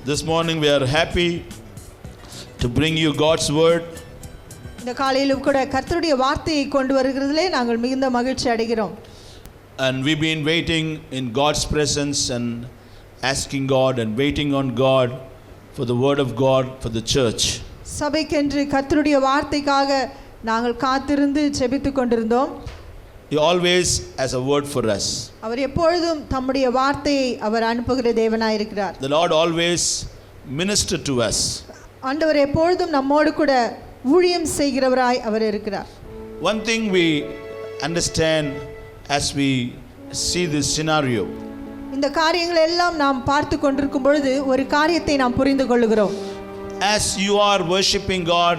This morning we are happy to bring you God's word. இந்த காலையிலும் கூட கர்த்தருடைய வார்த்தையை கொண்டு வருகிறதிலே நாங்கள் மிகுந்த மகிழ்ச்சி அடைகிறோம். And we've been waiting in God's presence and asking God and waiting on God for the word of God for the church. சபைக்கென்று கர்த்தருடைய வார்த்தைக்காக நாங்கள் காத்திருந்து ஜெபித்துக் கொண்டிருந்தோம். He always has a word for us. அவர் எப்பொழுதும் தம்முடைய வார்த்தையை அவர் அனுப்புகிற தேவனாய் இருக்கிறார். The Lord always ministered to us. ஆண்டவர் எப்பொழுதும் நம்மோடு கூட ஊழியம் செய்கிறவராய் அவர் இருக்கிறார். One thing we understand as we see this scenario. இந்த காரியங்கள் எல்லாம் நாம் பார்த்து கொண்டிருக்கும் பொழுது ஒரு காரியத்தை நாம் புரிந்து கொள்கிறோம். As you are worshiping God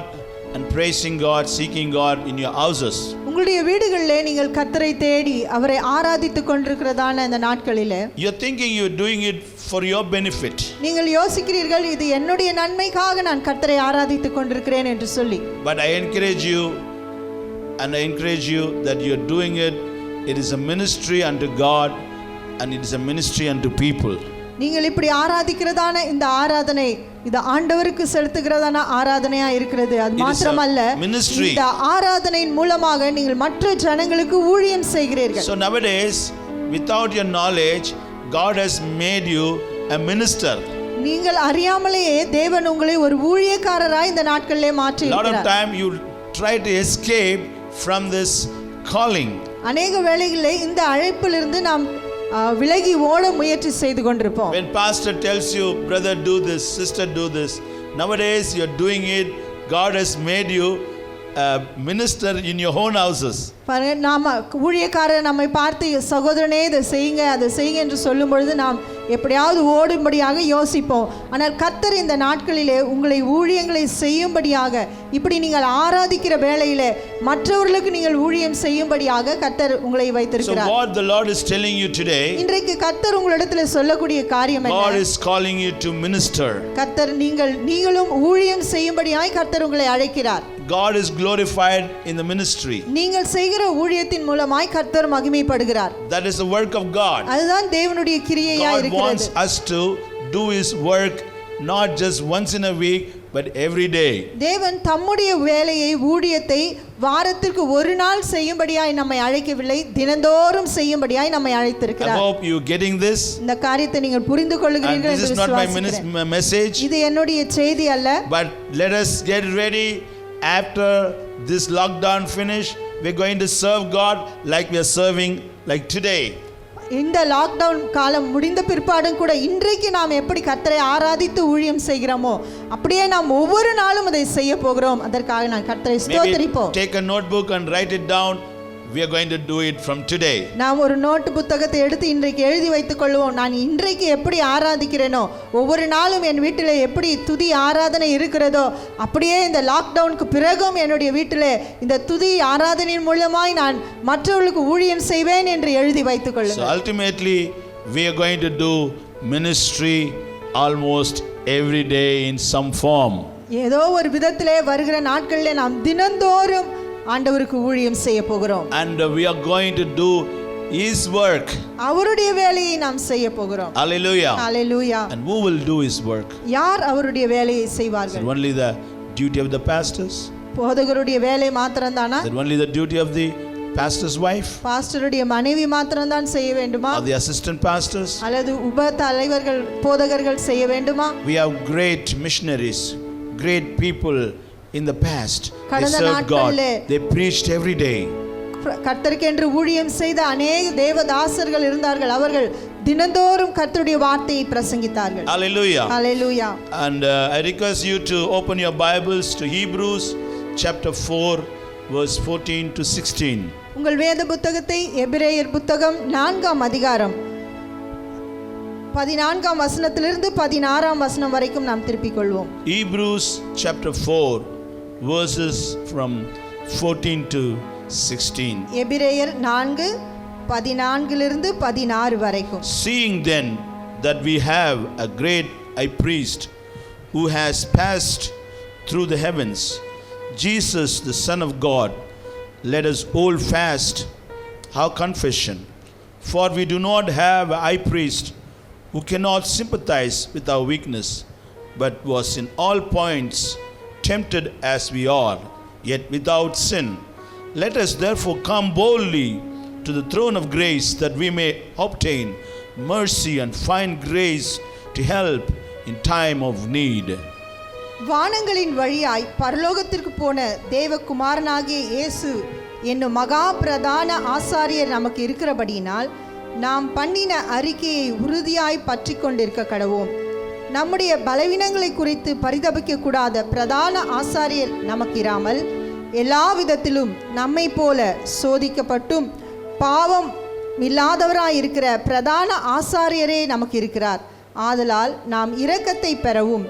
and praising God, seeking God in your houses. உங்களுடைய வீடுகளிலே நீங்கள் கர்த்தரை தேடி அவரை ஆராதித்துக் கொண்டிருக்கிறதான இந்த நாட்களிலே You're thinking you're doing it for your benefit. நீங்கள் யோசிக்கிறீர்கள் இது என்னுடைய நன்மைக்காக நான் கர்த்தரை ஆராதித்துக் கொண்டிருக்கிறேன் என்று சொல்லி. But I encourage you that you're doing it. It is a ministry unto God and it is a ministry unto people. நீங்கள் இப்படி ஆராதிக்கிறதான இந்த ஆராதனை இது ஆண்டவருக்கு செலுத்துகிறதான ஆராதனையா இருக்கிறது. அது மாத்திரமல்ல இந்த ஆராதனையின் மூலமாக நீங்கள் மற்ற ஜனங்களுக்கு ஊழியம் செய்கிறீர்கள். So nowadays without your knowledge God has made you a minister. நீங்கள் அறியாமலேயே தேவன் உங்களை ஒரு ஊழியக்காரராய் இந்த நாட்களிலே மாற்றி இருக்கிறார். A lot of time you try to escape from this calling. அநேக வேளைகளிலே இந்த அழைப்பிலிருந்து நாம் விலகி ஓட முயற்சி செய்து கொண்டிருப்போம். When pastor tells you, brother do this, sister do this, nowadays you're doing it. God has made you a minister in your own houses. நாம ஊழியக்காரர் நம்மை பார்த்து சகோதரனே இதை செய்யுங்க அதை செய்யுங்க என்று சொல்லும் பொழுது நாம் எப்படியாவது ஓடும்படியாக யோசிப்போம். ஆனால் கர்த்தர் இந்த நாட்களிலே உங்களை ஊழியங்களை செய்யும்படியாக இப்படி நீங்கள் ஆராதிக்கிற வேளையிலே மற்றவர்களுக்கு நீங்கள் ஊழியம் செய்யும்படியாக கர்த்தர் உங்களை வைத்திருக்கிறார். So what the Lord is telling you today, இன்றைக்கு கர்த்தர் உங்களிடத்தில் சொல்லக்கூடிய காரியம் என்ன? God is calling you to minister. கர்த்தர் நீங்களும் ஊழியம் செய்யும்படியாய் கர்த்தர் உங்களை அழைக்கிறார். God is glorified in the ministry. நீங்கள் செய்கிற ஊழியத்தின் மூலமாய் கர்த்தர் மகிமைப்படுகிறார். That is the work of God. அதுதான் தேவனுடைய கிரியையா இருக்கிறது. God wants us to do his work not just once in a week but every day. தேவன் தம்முடைய வேலையை ஊழியத்தை வாரத்திற்கு ஒரு நாள் செய்யும்படியாய் நம்மை அழைக்கவில்லை, தினந்தோறும் செய்யும்படியாய் நம்மை அழைத்திருக்கிறார். I hope you getting this. இந்த காரியத்தை நீங்கள் புரிந்து கொள்கிறீர்கள் என்று விசுவாசிக்கிறேன். This is not my message. இது என்னுடைய செய்தி அல்ல. But let us get ready. After this lockdown finish, we're going to serve God like we are serving like today. இந்த லாக்டவுன் காலம் முடிந்த பிற்பாடும் கூட இன்றைக்கு நாம் எப்படி கர்த்தரை ஆராதித்து ஊழியம் செய்கிறோமோ அப்படியே நாம் ஒவ்வொரு நாளும் அதை செய்ய போகிறோம். அதற்காக நான் கர்த்தரை ஸ்தோத்திரிப்போம். Take a notebook and write it down. We are going to do it from today. நாம் ஒரு நோட் புத்தகத்தை எடுத்து இன்றைக்கு எழுதி வைத்துக் கொள்வோம். நான் இன்றைக்கு எப்படி ஆராதிக்கிறேனோ ஒவ்வொரு நாளும் என் வீட்டிலே எப்படி துதி ஆராதனை இருக்கிறதோ அப்படியே இந்த லாக்டவுனுக்கு பிறகும் என்னுடைய வீட்டிலே இந்த துதி ஆராதனையின் மூலமாய் நான் மற்றவர்களுக்கு ஊழியம் செய்வேன் என்று எழுதி வைத்துக் கொள்ளுங்கள். So ultimately we are going to do ministry almost every day in some form. ஏதோ ஒரு விதத்திலே வருகிற நாட்களிலே நாம் தினந்தோறும் ஆண்டவருக்கு ஊழியம் செய்ய போகிறோம். And we are going to do his work. அவருடைய வேலையை நாம் செய்ய போகிறோம். Hallelujah. Hallelujah. And who will do his work? யார் அவருடைய வேலையை செய்வார்கள்? Is it only the duty of the pastors? போதகருடைய வேலை மாத்திரம்தானா? Is it only the duty of the pastor's wife? பாஸ்டருடைய மனைவி மாத்திரம்தான் செய்ய வேண்டுமா? Or the assistant pastors? அல்லது உப தலைவர்கள் போதகர்கள் செய்ய வேண்டுமா? We have great missionaries, great people in the past. They served God. They preached every day. கர்த்தருக்கென்று ஊழியம் செய்த அநேக தேவதாசர்கள் இருந்தார்கள். அவர்கள் தினந்தோறும் கர்த்தருடைய வார்த்தையை பிரசங்கித்தார்கள். Hallelujah. Hallelujah. And I request you to open your Bibles to Hebrews chapter 4 verse 14 to 16. உங்கள் வேத புத்தகத்தை எபிரேயர் புத்தகம் 4ஆம் அதிகாரம் 14ஆம் வசனத்திலிருந்து 16ஆம் வசனம் வரைக்கும் நாம் திருப்பிக் கொள்வோம். Hebrews chapter 4 verses from 14 to 16. எபிரேயர் 4:14 16 வரைக்கும். Seeing then that we have a great high priest who has passed through the heavens, Jesus the Son of God, let us hold fast our confession. For we do not have a high priest who cannot sympathize with our weakness, but was in all points tempted as we are, yet without sin. Let us therefore come boldly to the throne of grace, that we may obtain mercy and find grace to help in time of need. வானங்களின் வழியாய் பரலோகத்திற்கு போன தேவகுமாரனாகிய இயேசு என்னும் மகா பிரதான ஆசாரியர் நமக்கு இருக்கிறபடியினால் நாம் பண்ணின அறிக்கையை உறுதியாய் பற்றி கொண்டிருக்க கடவோம். நம்முடைய பலவீனங்களை குறித்து பரிதபிக்க கூடாத பிரதான ஆசாரியர் நமக்கு இராமல் எல்லா விதத்திலும் நம்மை போல சோதிக்கப்பட்டும் பாவம் இல்லாதவராயிருக்கிற பிரதான ஆசாரியரே நமக்கு இருக்கிறார். ஆதலால் நாம் இரக்கத்தை பெறவும்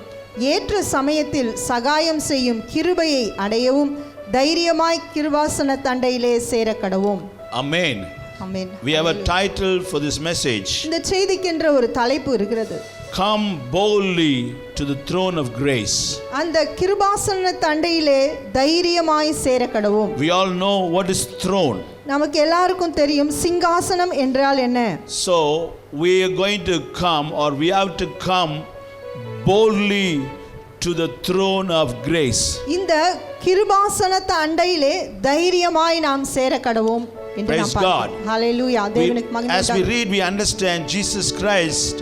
ஏற்ற சமயத்தில் சகாயம் செய்யும் கிருபையை அடையவும் தைரியமாய் கிருபாசன தண்டையிலே சேர கடவோம். Amen. Amen. We have a title for this message. இந்த செய்திக்கென்ற ஒரு தலைப்பு இருக்கிறது. Come boldly to the throne of grace. அந்த கிருபாசன தண்டையிலே தைரியமாய் சேர கடவோம். We all know what is throne. நமக்கு எல்லாருக்கும் தெரியும் சிங்காசனம் என்றால் என்ன. So we are going to come, or we have to come boldly to the throne of grace. இந்த கிருபாசனத்து அண்டையிலே தைரியமாய் நாம் சேர கடவோம் என்று நாம் பார்க்கிறோம். ஹalleluya. தேவனுக்கு மகிமை உண்டாகட்டும். As we read, we understand Jesus Christ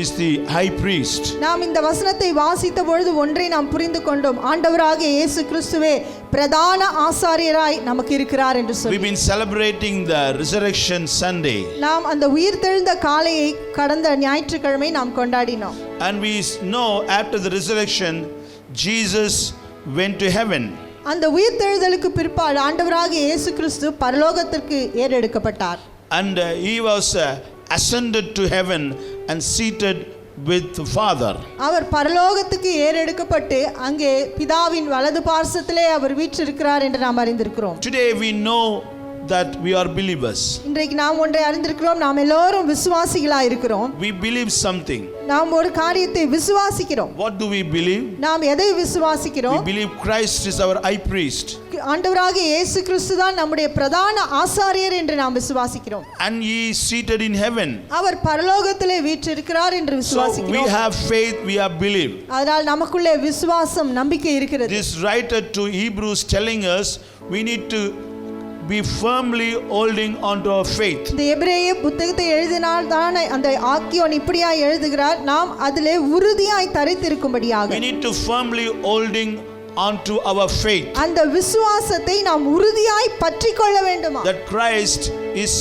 is the high priest. நாம் இந்த வசனத்தை வாசித்த பொழுது ஒன்றை நாம் புரிந்து கொண்டோம். ஆண்டவராகிய இயேசு கிறிஸ்துவே பிரதான ஆசாரியராய் நமக்கு இருக்கிறார் என்று சொல்லி. We've been celebrating the resurrection Sunday. நாம் அந்த உயிர்த்தெழுந்த காலையை கடந்த ஞாயிற்றுக்கிழமை நாம் கொண்டாடினோம். And we know after the resurrection Jesus went to heaven. அந்த உயிர்த்தெழுதலுக்கு பிற்பாடு ஆண்டவராகிய இயேசு கிறிஸ்து பரலோகத்திற்கு ஏறெடுக்கப்பட்டார். And he was ascended to heaven and seated with the Father. அவர் பரலோகத்துக்கு ஏறெடுக்கப்பட்டு அங்கே பிதாவின் வலது பார்சத்திலே அவர் வீற்றிருக்கிறார் என்று நாம் அறிந்திருக்கிறோம். Today we know that we are believers. இன்றைக்கு நாம் ஒன்றை அறிந்திருக்கிறோம், நாம் எல்லோரும் விசுவாசிகளாய் இருக்கிறோம். We believe something. நாம் ஒரு காரியத்தை விசுவாசிக்கிறோம். What do we believe? நாம் எதை விசுவாசிக்கிறோம்? We believe Christ is our high priest. ஆண்டவராகிய இயேசு கிறிஸ்து தான் நம்முடைய பிரதான ஆசாரியர் என்று நாம் விசுவாசிக்கிறோம். And he is seated in heaven. அவர் பரலோகத்திலே வீற்றிருக்கிறார் என்று விசுவாசிக்கிறோம். So we have faith, we have belief. அதனால் நமக்குள்ளே விசுவாசம் நம்பிக்கை இருக்கிறது. This writer to Hebrews telling us we need to be firmly holding on to our faith. இந்த எபிரேய புத்தகத்தை எழுதினால் தான் அந்த ஆக்கியோன் இப்படியாய் எழுதுகிறார், நாம் அதிலே உறுதியாய் தரித்திருக்கும்படியாக. We need to firmly holding on to our faith. அந்த விசுவாசத்தை நாம் உறுதியாய் பற்றிக்கொள்ள வேண்டுமா? That Christ is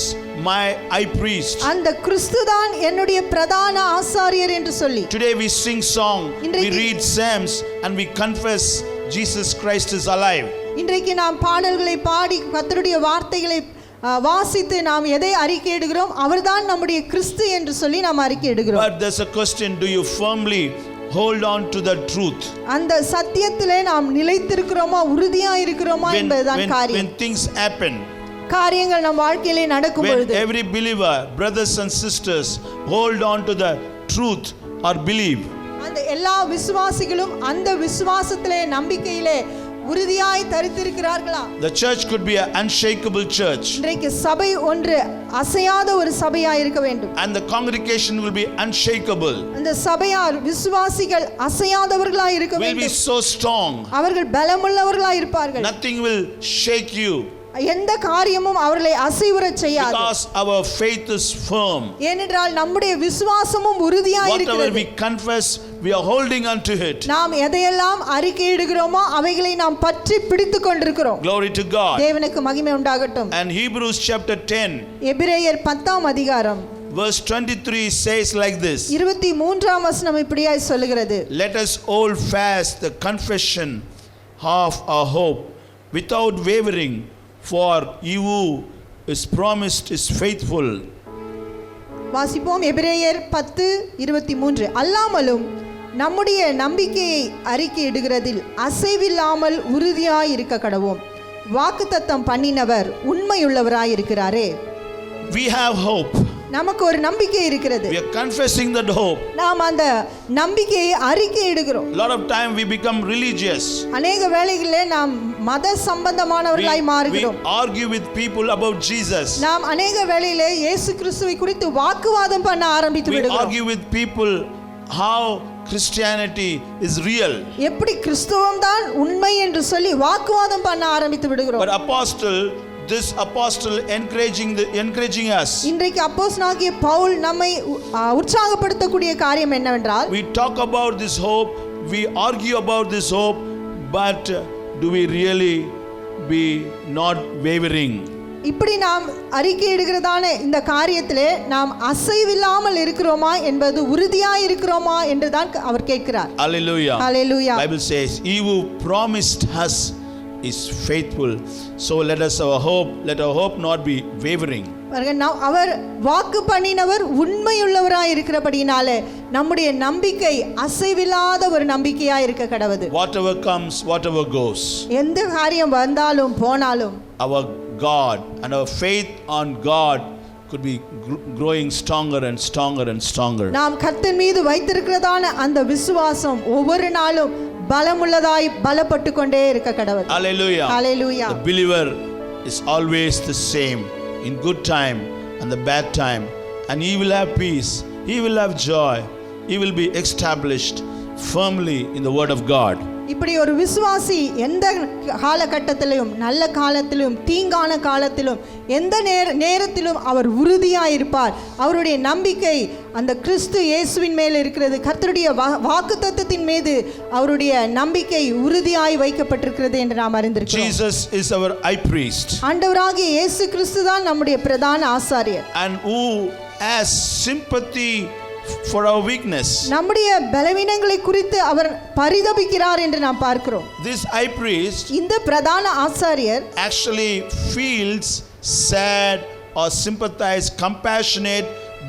my high priest. அந்த கிறிஸ்து தான் என்னுடைய பிரதான ஆசாரியர் என்று சொல்லி. Today we sing song, we read psalms and we confess Jesus Christ is alive. இன்றைக்கு நாம் பாடல்களை பாடி கர்த்தருடைய வார்த்தைகளை வாசித்து நாம் எதை அறிக்கையிடுகிறோம்? அவர்தான் நம்முடைய கிறிஸ்து என்று சொல்லி நாம் அறிக்கையிடுகிறோம். But there's a question, do you firmly hold on to the truth? அந்த சத்தியத்திலே நாம் நிலைத்திருக்கிறோமா, உறுதியா இருக்கிறோமா என்பதுதான் காரியம். When things happen, காரியங்கள் நம் வாழ்க்கையிலே நடக்கும் பொழுது, when every believer, brothers and sisters, hold on to the truth or believe, அந்த எல்லா விசுவாசிகளும் அந்த விசுவாசத்திலே நம்பிக்கையிலே உறுதியாய் தரித்திருக்கிறார்களா? the church could be an unshakable church. இன்றைக்கு சபை ஒன்று அசையாத ஒரு சபையாய் இருக்க வேண்டும். And the congregation will be unshakable. அந்த சபையார் விசுவாசிகள் அசையாதவர்களாய் இருக்க Will வேண்டும். be so strong. அவர்கள் பலமுள்ளவர்களாய் இருப்பார்கள். Nothing will shake you. எந்த காரியமும் அவர்களை அசைவுறச் செய்யாது. Because our faith is firm. ஏனென்றால் நம்முடைய விசுவாசமும் உறுதியாய் இருக்கிறது. Whatever we confess, we are holding on to it. நாம் எதையெல்லாம் அறிக்கையிடுகிறோமோ அவைகளை நாம் பற்றி பிடித்துக் கொண்டிருக்கிறோம். Glory to God. தேவனுக்கு மகிமை உண்டாகட்டும். And Hebrews chapter 10 எபிரேயர் 10ஆம் அதிகாரம் verse 23 says like this. 23ஆம் வசனம் இப்படியாய் சொல்லுகிறது. Let us hold fast the confession of our hope without wavering, for he who is promised is faithful. வாசிப்போம். எபிரேயர் 10:23. அல்லாமலும் நம்முடைய நம்பிக்கையை அறிக்கையிடுகிறதில் அசைவில்லாமல் உறுதியாய் இருக்க கடவோம். வாக்குத்தத்தம் பண்ணினவர் உண்மையுள்ளவராய் இருக்கிறாரே. We have hope. நமக்கு ஒரு நம்பிக்கை இருக்கிறது. We are confessing that hope. நாம் அந்த நம்பிக்கையை அறிக்கையிடுகிறோம். A lot of time we become religious. அநேக வேளைகளிலே நாம் மத சம்பந்தமானவர்களாய் மாறுகிறோம். We argue with people about Jesus. நாம் அநேக வேளையிலே இயேசு கிறிஸ்துவை குறித்து வாக்குவாதம் பண்ண ஆரம்பித்து விடுகிறோம். We argue with people how Christianity is real. எப்படி கிறிஸ்தவம் தான் உண்மை என்று சொல்லி வாக்குவாதம் பண்ண ஆரம்பித்து விடுகிறோம். But this apostle encouraging us. இன்றைக்கு அப்போஸ்தலனாகிய பவுல் நம்மை உற்சாகப்படுத்தக்கூடிய காரியம் என்னவென்றால், We talk about this hope, we argue about this hope, but do we really be not wavering? இப்படி நாம் அறிக்கையிடுகிறதான இந்த காரியத்திலே நாம் அசைவில்லாமல் இருக்கிறோமா என்பது உறுதியாய் இருக்கிறோமா என்று தான் அவர் கேட்கிறார். Hallelujah. Hallelujah. Bible says, "He who promised us is faithful." So let our hope not be wavering. அவர் வாக்கு பண்ணினவர் உண்மையுள்ளவராய் இருக்கிறபடினாலே நம்முடைய நம்பிக்கை அசைவில்லாத ஒரு நம்பிக்கையாய் இருக்க கடவுது. Whatever comes, whatever goes, எந்த காரியம் வந்தாலும் போனாலும் our God and our faith on God could be growing stronger and stronger and stronger. நாம் கர்த்தர் மீது வைத்திருக்கிறதான அந்த விசுவாசம் ஒவ்வொரு நாளும் பலமுள்ளதாய் பலப்பட்டு கொண்டே இருக்க கடவுது. Hallelujah. Hallelujah. The believer is always the same in good time and the bad time, and he will have peace, he will have joy, he will be established firmly in the word of God. இப்படி ஒரு விசுவாசி எந்த காலகட்டத்திலும் நல்ல காலத்திலும் தீங்கான காலத்திலும் எந்த நேரத்திலும் அவர் உறுதியாக இருப்பார். அவருடைய நம்பிக்கை அந்த கிறிஸ்து இயேசுவின் மேல் இருக்கிறது. கர்த்தருடைய வாக்குத்தத்தத்தின் மீது அவருடைய நம்பிக்கை உறுதியாய் வைக்கப்பட்டிருக்கிறது என்று நாம் அறிந்திருக்கிறோம். Jesus is our high priest. ஆண்டவராகிய இயேசு கிறிஸ்து தான் நம்முடைய பிரதான ஆசாரியர். And who has sympathy for our weakness. நம்முடைய பலவீனங்களை குறித்து அவர் பரிதபிக்கிறார் என்று நாம் பார்க்கிறோம். This high priest, இந்த பிரதான ஆசாரியர் actually feels sad or sympathize, compassionate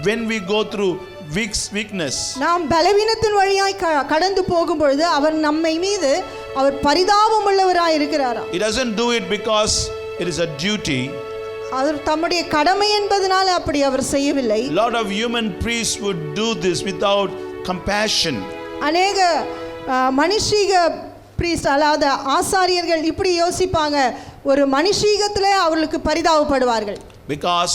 when we go through weakness. நாம் பலவீனத்தின் வழியாய் கடந்து போகும் பொழுது அவர் நம்மை மீது அவர் பரிதாபம் உள்ளவராய் இருக்கிறாராம். He doesn't do it because it is a duty. அவர் தம்முடைய கடமை என்பதனால அப்படி அவர் செய்யவில்லை. Lot of human priests would do this without compassion. அநேக மனுஷீக பிரீஸ்ட் அல்லாத ஆசாரியர்கள் இப்படி யோசிப்பாங்க, ஒரு மனுஷீகத்திலே அவர்களுக்கு பரிதாபப்படுவார்கள். Because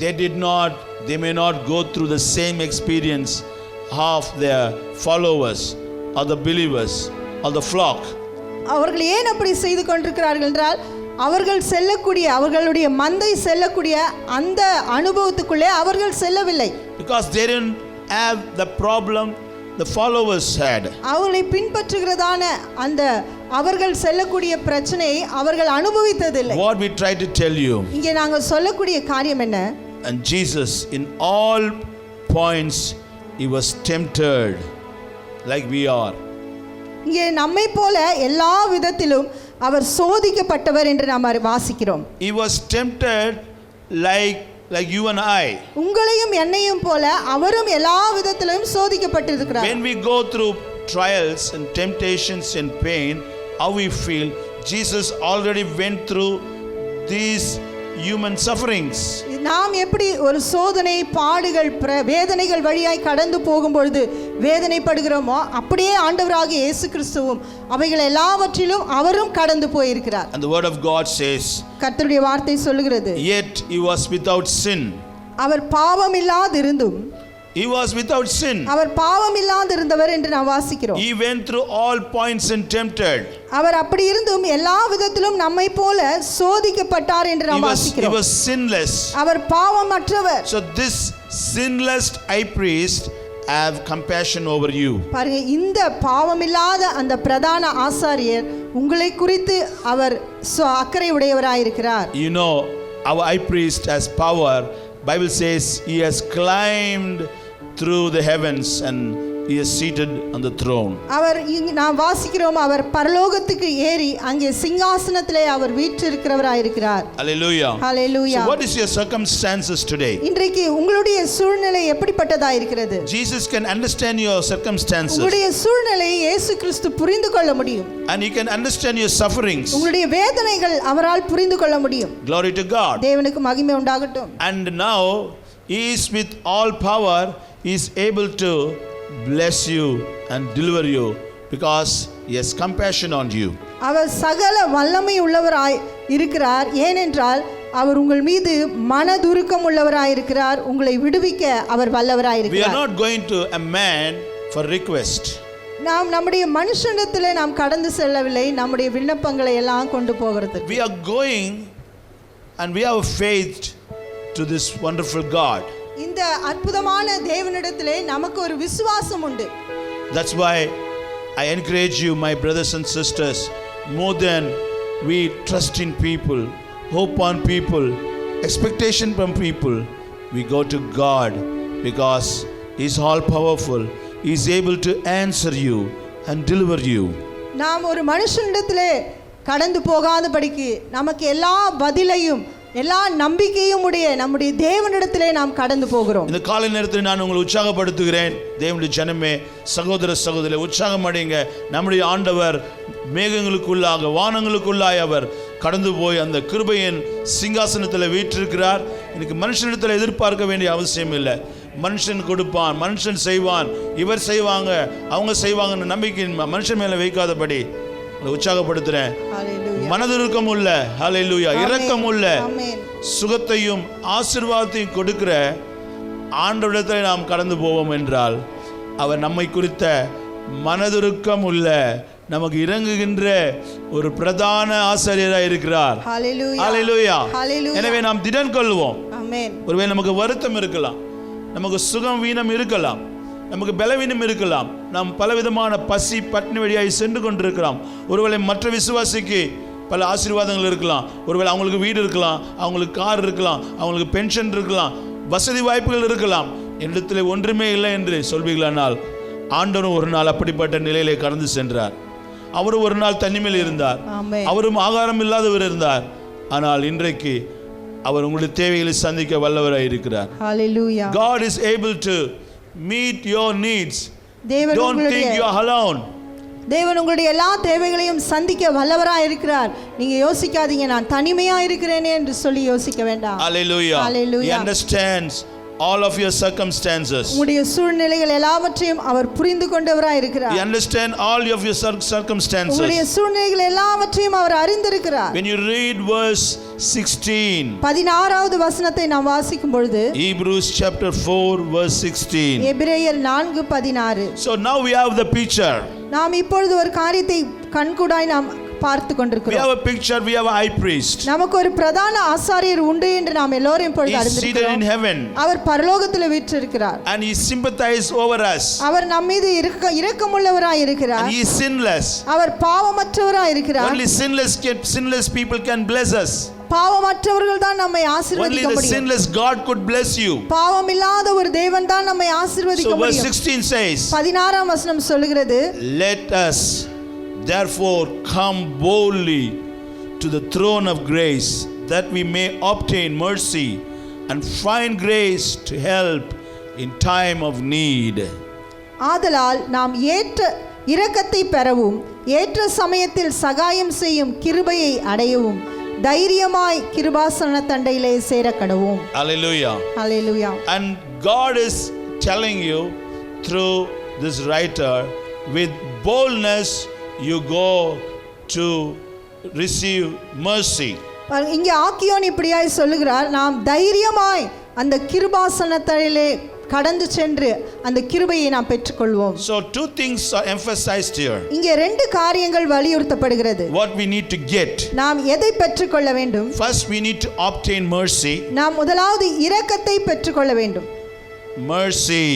they may not go through the same experience of their followers or the believers or the flock. அவர்கள் ஏன் அப்படி செய்து கொண்டிருக்கிறார்கள் என்றால், அவர்கள் செல்லக்கூடிய அவர்களுடைய மந்தை செல்லக்கூடிய அந்த அனுபவத்துக்குள்ளே அவர்கள் செல்லவில்லை. Because they didn't have the problem the followers had. அவர்களை பின்பற்றுகிறதான அந்த அவர்கள் செல்லக்கூடிய பிரச்சனையை அவர்கள் அனுபவித்ததில்லை. What we try to tell you, இங்கே நாங்கள் சொல்லக்கூடிய காரியம் என்ன? and Jesus in all points he was tempted like we are. இங்கே நம்மை போல எல்லா விதத்திலும் அவர் சோதிக்கப்பட்டவர் என்று நாம் வாசிக்கிறோம். He was tempted like you and I. உங்களையும் என்னையும் போல அவரும் எல்லா விதத்திலும் சோதிக்கப்பட்டிருக்கிறார். When we go through trials and temptations and pain, how we feel, Jesus already went through these human sufferings. நாம் எப்படி ஒரு சோதனை பாடுகள் வேதனைகள் வழியாய் கடந்து போகும்பொழுது வேதனைப்படுகிறோமோ அப்படியே ஆண்டவராகிய இயேசு கிறிஸ்துவும் அவைகள் எல்லாவற்றிலும் அவரும் கடந்து போயிருக்கிறார். And the word of God says, கர்த்தருடைய வார்த்தை சொல்லுகிறது, yet he was without sin. அவர் பாவம் இல்லாதிருந்தும், he was without sin. அவர் பாவம் இல்லாதிருந்தவர் என்று நாம் வாசிக்கிறோம். He went through all points and tempted. அவர் அப்படி இருந்தும் எல்லா விதத்திலும் நம்மை போல சோதிக்கப்பட்டார் என்று நாம் வாசிக்கிறோம். He was sinless. Our பாவமற்றவர். So this sinless high priest have compassion over you. பாருங்க, இந்த பாவமில்லாத அந்த பிரதான ஆசாரியர் உங்களை குறித்து அவர் அக்கறை உடையவராய் இருக்கிறார். You know, our high priest has power. Bible says he has climbed through the heavens and he is seated on the throne. அவர் நாம் வாசிக்கிறோம், அவர் பரலோகத்துக்கு ஏறி அங்கே சிங்காசனத்திலே அவர் வீற்றிருக்கிறவராய் இருக்கிறார். Hallelujah. Hallelujah. So what is your circumstances today? இன்றைக்கு உங்களுடைய சூழ்நிலை எப்படிப்பட்டதாய் இருக்கிறது? Jesus can understand your circumstances. உங்களுடைய சூழ்நிலையை இயேசு கிறிஸ்து புரிந்து கொள்ள முடியும். And he can understand your sufferings. உங்களுடைய வேதனைகள் அவரால் புரிந்து கொள்ள முடியும். Glory to God. தேவனுக்கு மகிமை உண்டாகட்டும். And now he is with all power, he is able to bless you and deliver you because he has compassion on you. அவர் சகல வல்லமை உள்ளவராய் இருக்கிறார். ஏனென்றால் அவர் உங்கள் மீது மனதுருக்கம் உள்ளவராய் இருக்கிறார். உங்களை விடுவிக்க அவர் வல்லவராய் இருக்கிறார். We are not going to a man for request. நாம் நம்முடைய மனுஷனிடத்திலே நாம் கடந்து செல்லவில்லை நம்முடைய விண்ணப்பங்களை எல்லாம் கொண்டு போகிறதுக்கு. We are going and we have faith to this wonderful God. இந்த அற்புதமான தேவனிடத்திலே நமக்கு ஒரு விசுவாசம் உண்டு. That's why I encourage you, my brothers and sisters, more than we trust in people, hope on people, expectation from people, we go to God because He is all powerful. He is able to answer you and deliver you. நாம் ஒரு மனுஷனிடத்திலே கடந்து போகாதபடிக்கு நமக்கு எல்லா பதிலையும் எல்லா நம்பிக்கையும் உடைய நம்முடைய தேவனிடத்திலே நாம் கடந்து போகிறோம். இந்த காலை நேரத்தில் நான் உங்களை உற்சாகப்படுத்துகிறேன். தேவனுடைய ஜனமே, சகோதர சகோதரிகளே, உற்சாகம் அடைங்க. நம்முடைய ஆண்டவர் மேகங்களுக்குள்ளாக வானங்களுக்குள்ளாய் அவர் கடந்து போய் அந்த கிருபையின் சிங்காசனத்தில் வீற்றிருக்கிறார். இன்னைக்கு மனுஷனிடத்தில் எதிர்பார்க்க வேண்டிய அவசியம் இல்லை. மனுஷன் கொடுப்பான், மனுஷன் செய்வான், இவர் செய்வாங்க, அவங்க செய்வாங்கன்னு நம்பிக்கை மனுஷன் மேலே வைக்காதபடி உற்சாகப்படுத்துறேன். மனதிருக்கம் உள்ள, ஹல்லேலூயா, இரக்கம் உள்ள, சுகத்தையும் ஆசீர்வாதத்தையும் கொடுக்கிற ஆண்டவரிடத்தில் நாம் கடந்து போவோம் என்றால் அவர் நம்மை குறித்த மனதிருக்கம் உள்ள, நமக்கு இறங்குகின்ற ஒரு பிரதான ஆசாரியராக இருக்கிறார். ஹல்லேலூயா. எனவே நாம் திடன் கொள்வோம். ஒருவேளை நமக்கு வருத்தம் இருக்கலாம், நமக்கு சுகம் வீணம் இருக்கலாம், நமக்கு பலவீனம் இருக்கலாம், நாம் பலவிதமான பசி பட்டினி வழியாய் சென்று கொண்டிருக்கிறோம். ஒருவேளை மற்ற விசுவாசிக்கு பல ஆசீர்வாதங்கள் இருக்கலாம், ஒருவேளை அவங்களுக்கு வீடு இருக்கலாம், அவங்களுக்கு கார் இருக்கலாம், அவங்களுக்கு பென்ஷன் இருக்கலாம், வசதி வாய்ப்புகள் இருக்கலாம். என்னிடத்தில் ஒன்றுமே இல்லை என்று சொல்வீர்களானால் ஆண்டவரும் ஒரு நாள் அப்படிப்பட்ட நிலையிலே கடந்து சென்றார். அவரும் ஒரு நாள் தனிமையில் இருந்தார், அவரும் ஆகாரம் இல்லாதவர் இருந்தார். ஆனால் இன்றைக்கு அவர் உங்களுடைய தேவைகளை சந்திக்க வல்லவராய் இருக்கிறார். Hallelujah. God is able to meet your needs. Don't think you are alone. தேவன் உங்களுடைய எல்லா தேவைகளையும் சந்திக்க வல்லவராய் இருக்கிறார். நீங்க யோசிக்காதீங்க நான் தனிமையா இருக்கிறேனே என்று சொல்லி யோசிக்க வேண்டாம். Hallelujah. Hallelujah. He understands all of your circumstances. உங்களுடைய சூழ்நிலைகள் எல்லாவற்றையும் அவர் புரிந்து கொண்டவராய் இருக்கிறார். He understands all of your circumstances. உங்களுடைய சூழ்நிலைகள் எல்லாவற்றையும் அவர் அறிந்திருக்கிறார். When you read verse 16, 16வது வசனத்தை நாம் வாசிக்கும் பொழுது, Hebrews chapter 4 verse 16, எபிரேயர் 4:16. So now we have the picture. நாம் இப்பொழுது ஒரு காரியத்தை கண்கூடாய் நாம் பார்த்து We கொண்டிருக்கிறோம். have a picture, we have a high priest. நமக்கு ஒரு பிரதான ஆசாரியர் உண்டு என்று நாம் எல்லோரும் இப்பொழுது He is seated அறிந்திருக்கிறோம். in heaven அவர் பரலோகத்தில் வீற்றிருக்கிறார். and he sympathizes over us. அவர் நம் மீது இரக்கமுள்ளவராய் இருக்கிறார். And he is sinless. அவர் பாவமற்றவராய் இருக்கிறார். Only sinless people can bless us. பாவமற்றவர்கள் தான் நம்மை Only ஆசீர்வதிக்க the முடியும். sinless God could bless you. பாவமில்லாத ஒரு தேவன் தான் நம்மை ஆசீர்வதிக்க So verse முடியும். 16 says, 16ஆம் வசனம் சொல்கிறது, Let us therefore come boldly to the throne of grace, that we may obtain mercy and find grace to help in time of need. ஆதலால் நாம் ஏற்ற இரக்கத்தை பெறவும் ஏற்ற சமயத்தில் சகாயம் செய்யும் கிருபையை அடையவும் தைரியமாய் கிருபாசன தண்டையிலே சேரக்கடவும். Hallelujah. Hallelujah. And God is telling you through this writer, with boldness you go to receive mercy. இங்கே ஆக்கியோன் இப்படியாய் சொல்லுகிறார், நாம் தைரியமாய் அந்த கிருபாசனத்திலே கடந்து சென்று அந்த கிருபையை நாம் பெற்றுக்கொள்வோம். So two things are emphasized here. இங்கே ரெண்டு காரியங்கள் வலியுறுத்தப்படுகிறது. What we need to get. நாம் எதை பெற்றுக்கொள்ள வேண்டும்? First we need to obtain mercy. நாம் முதலாவது இரக்கத்தை பெற்றுக்கொள்ள வேண்டும். Mercy.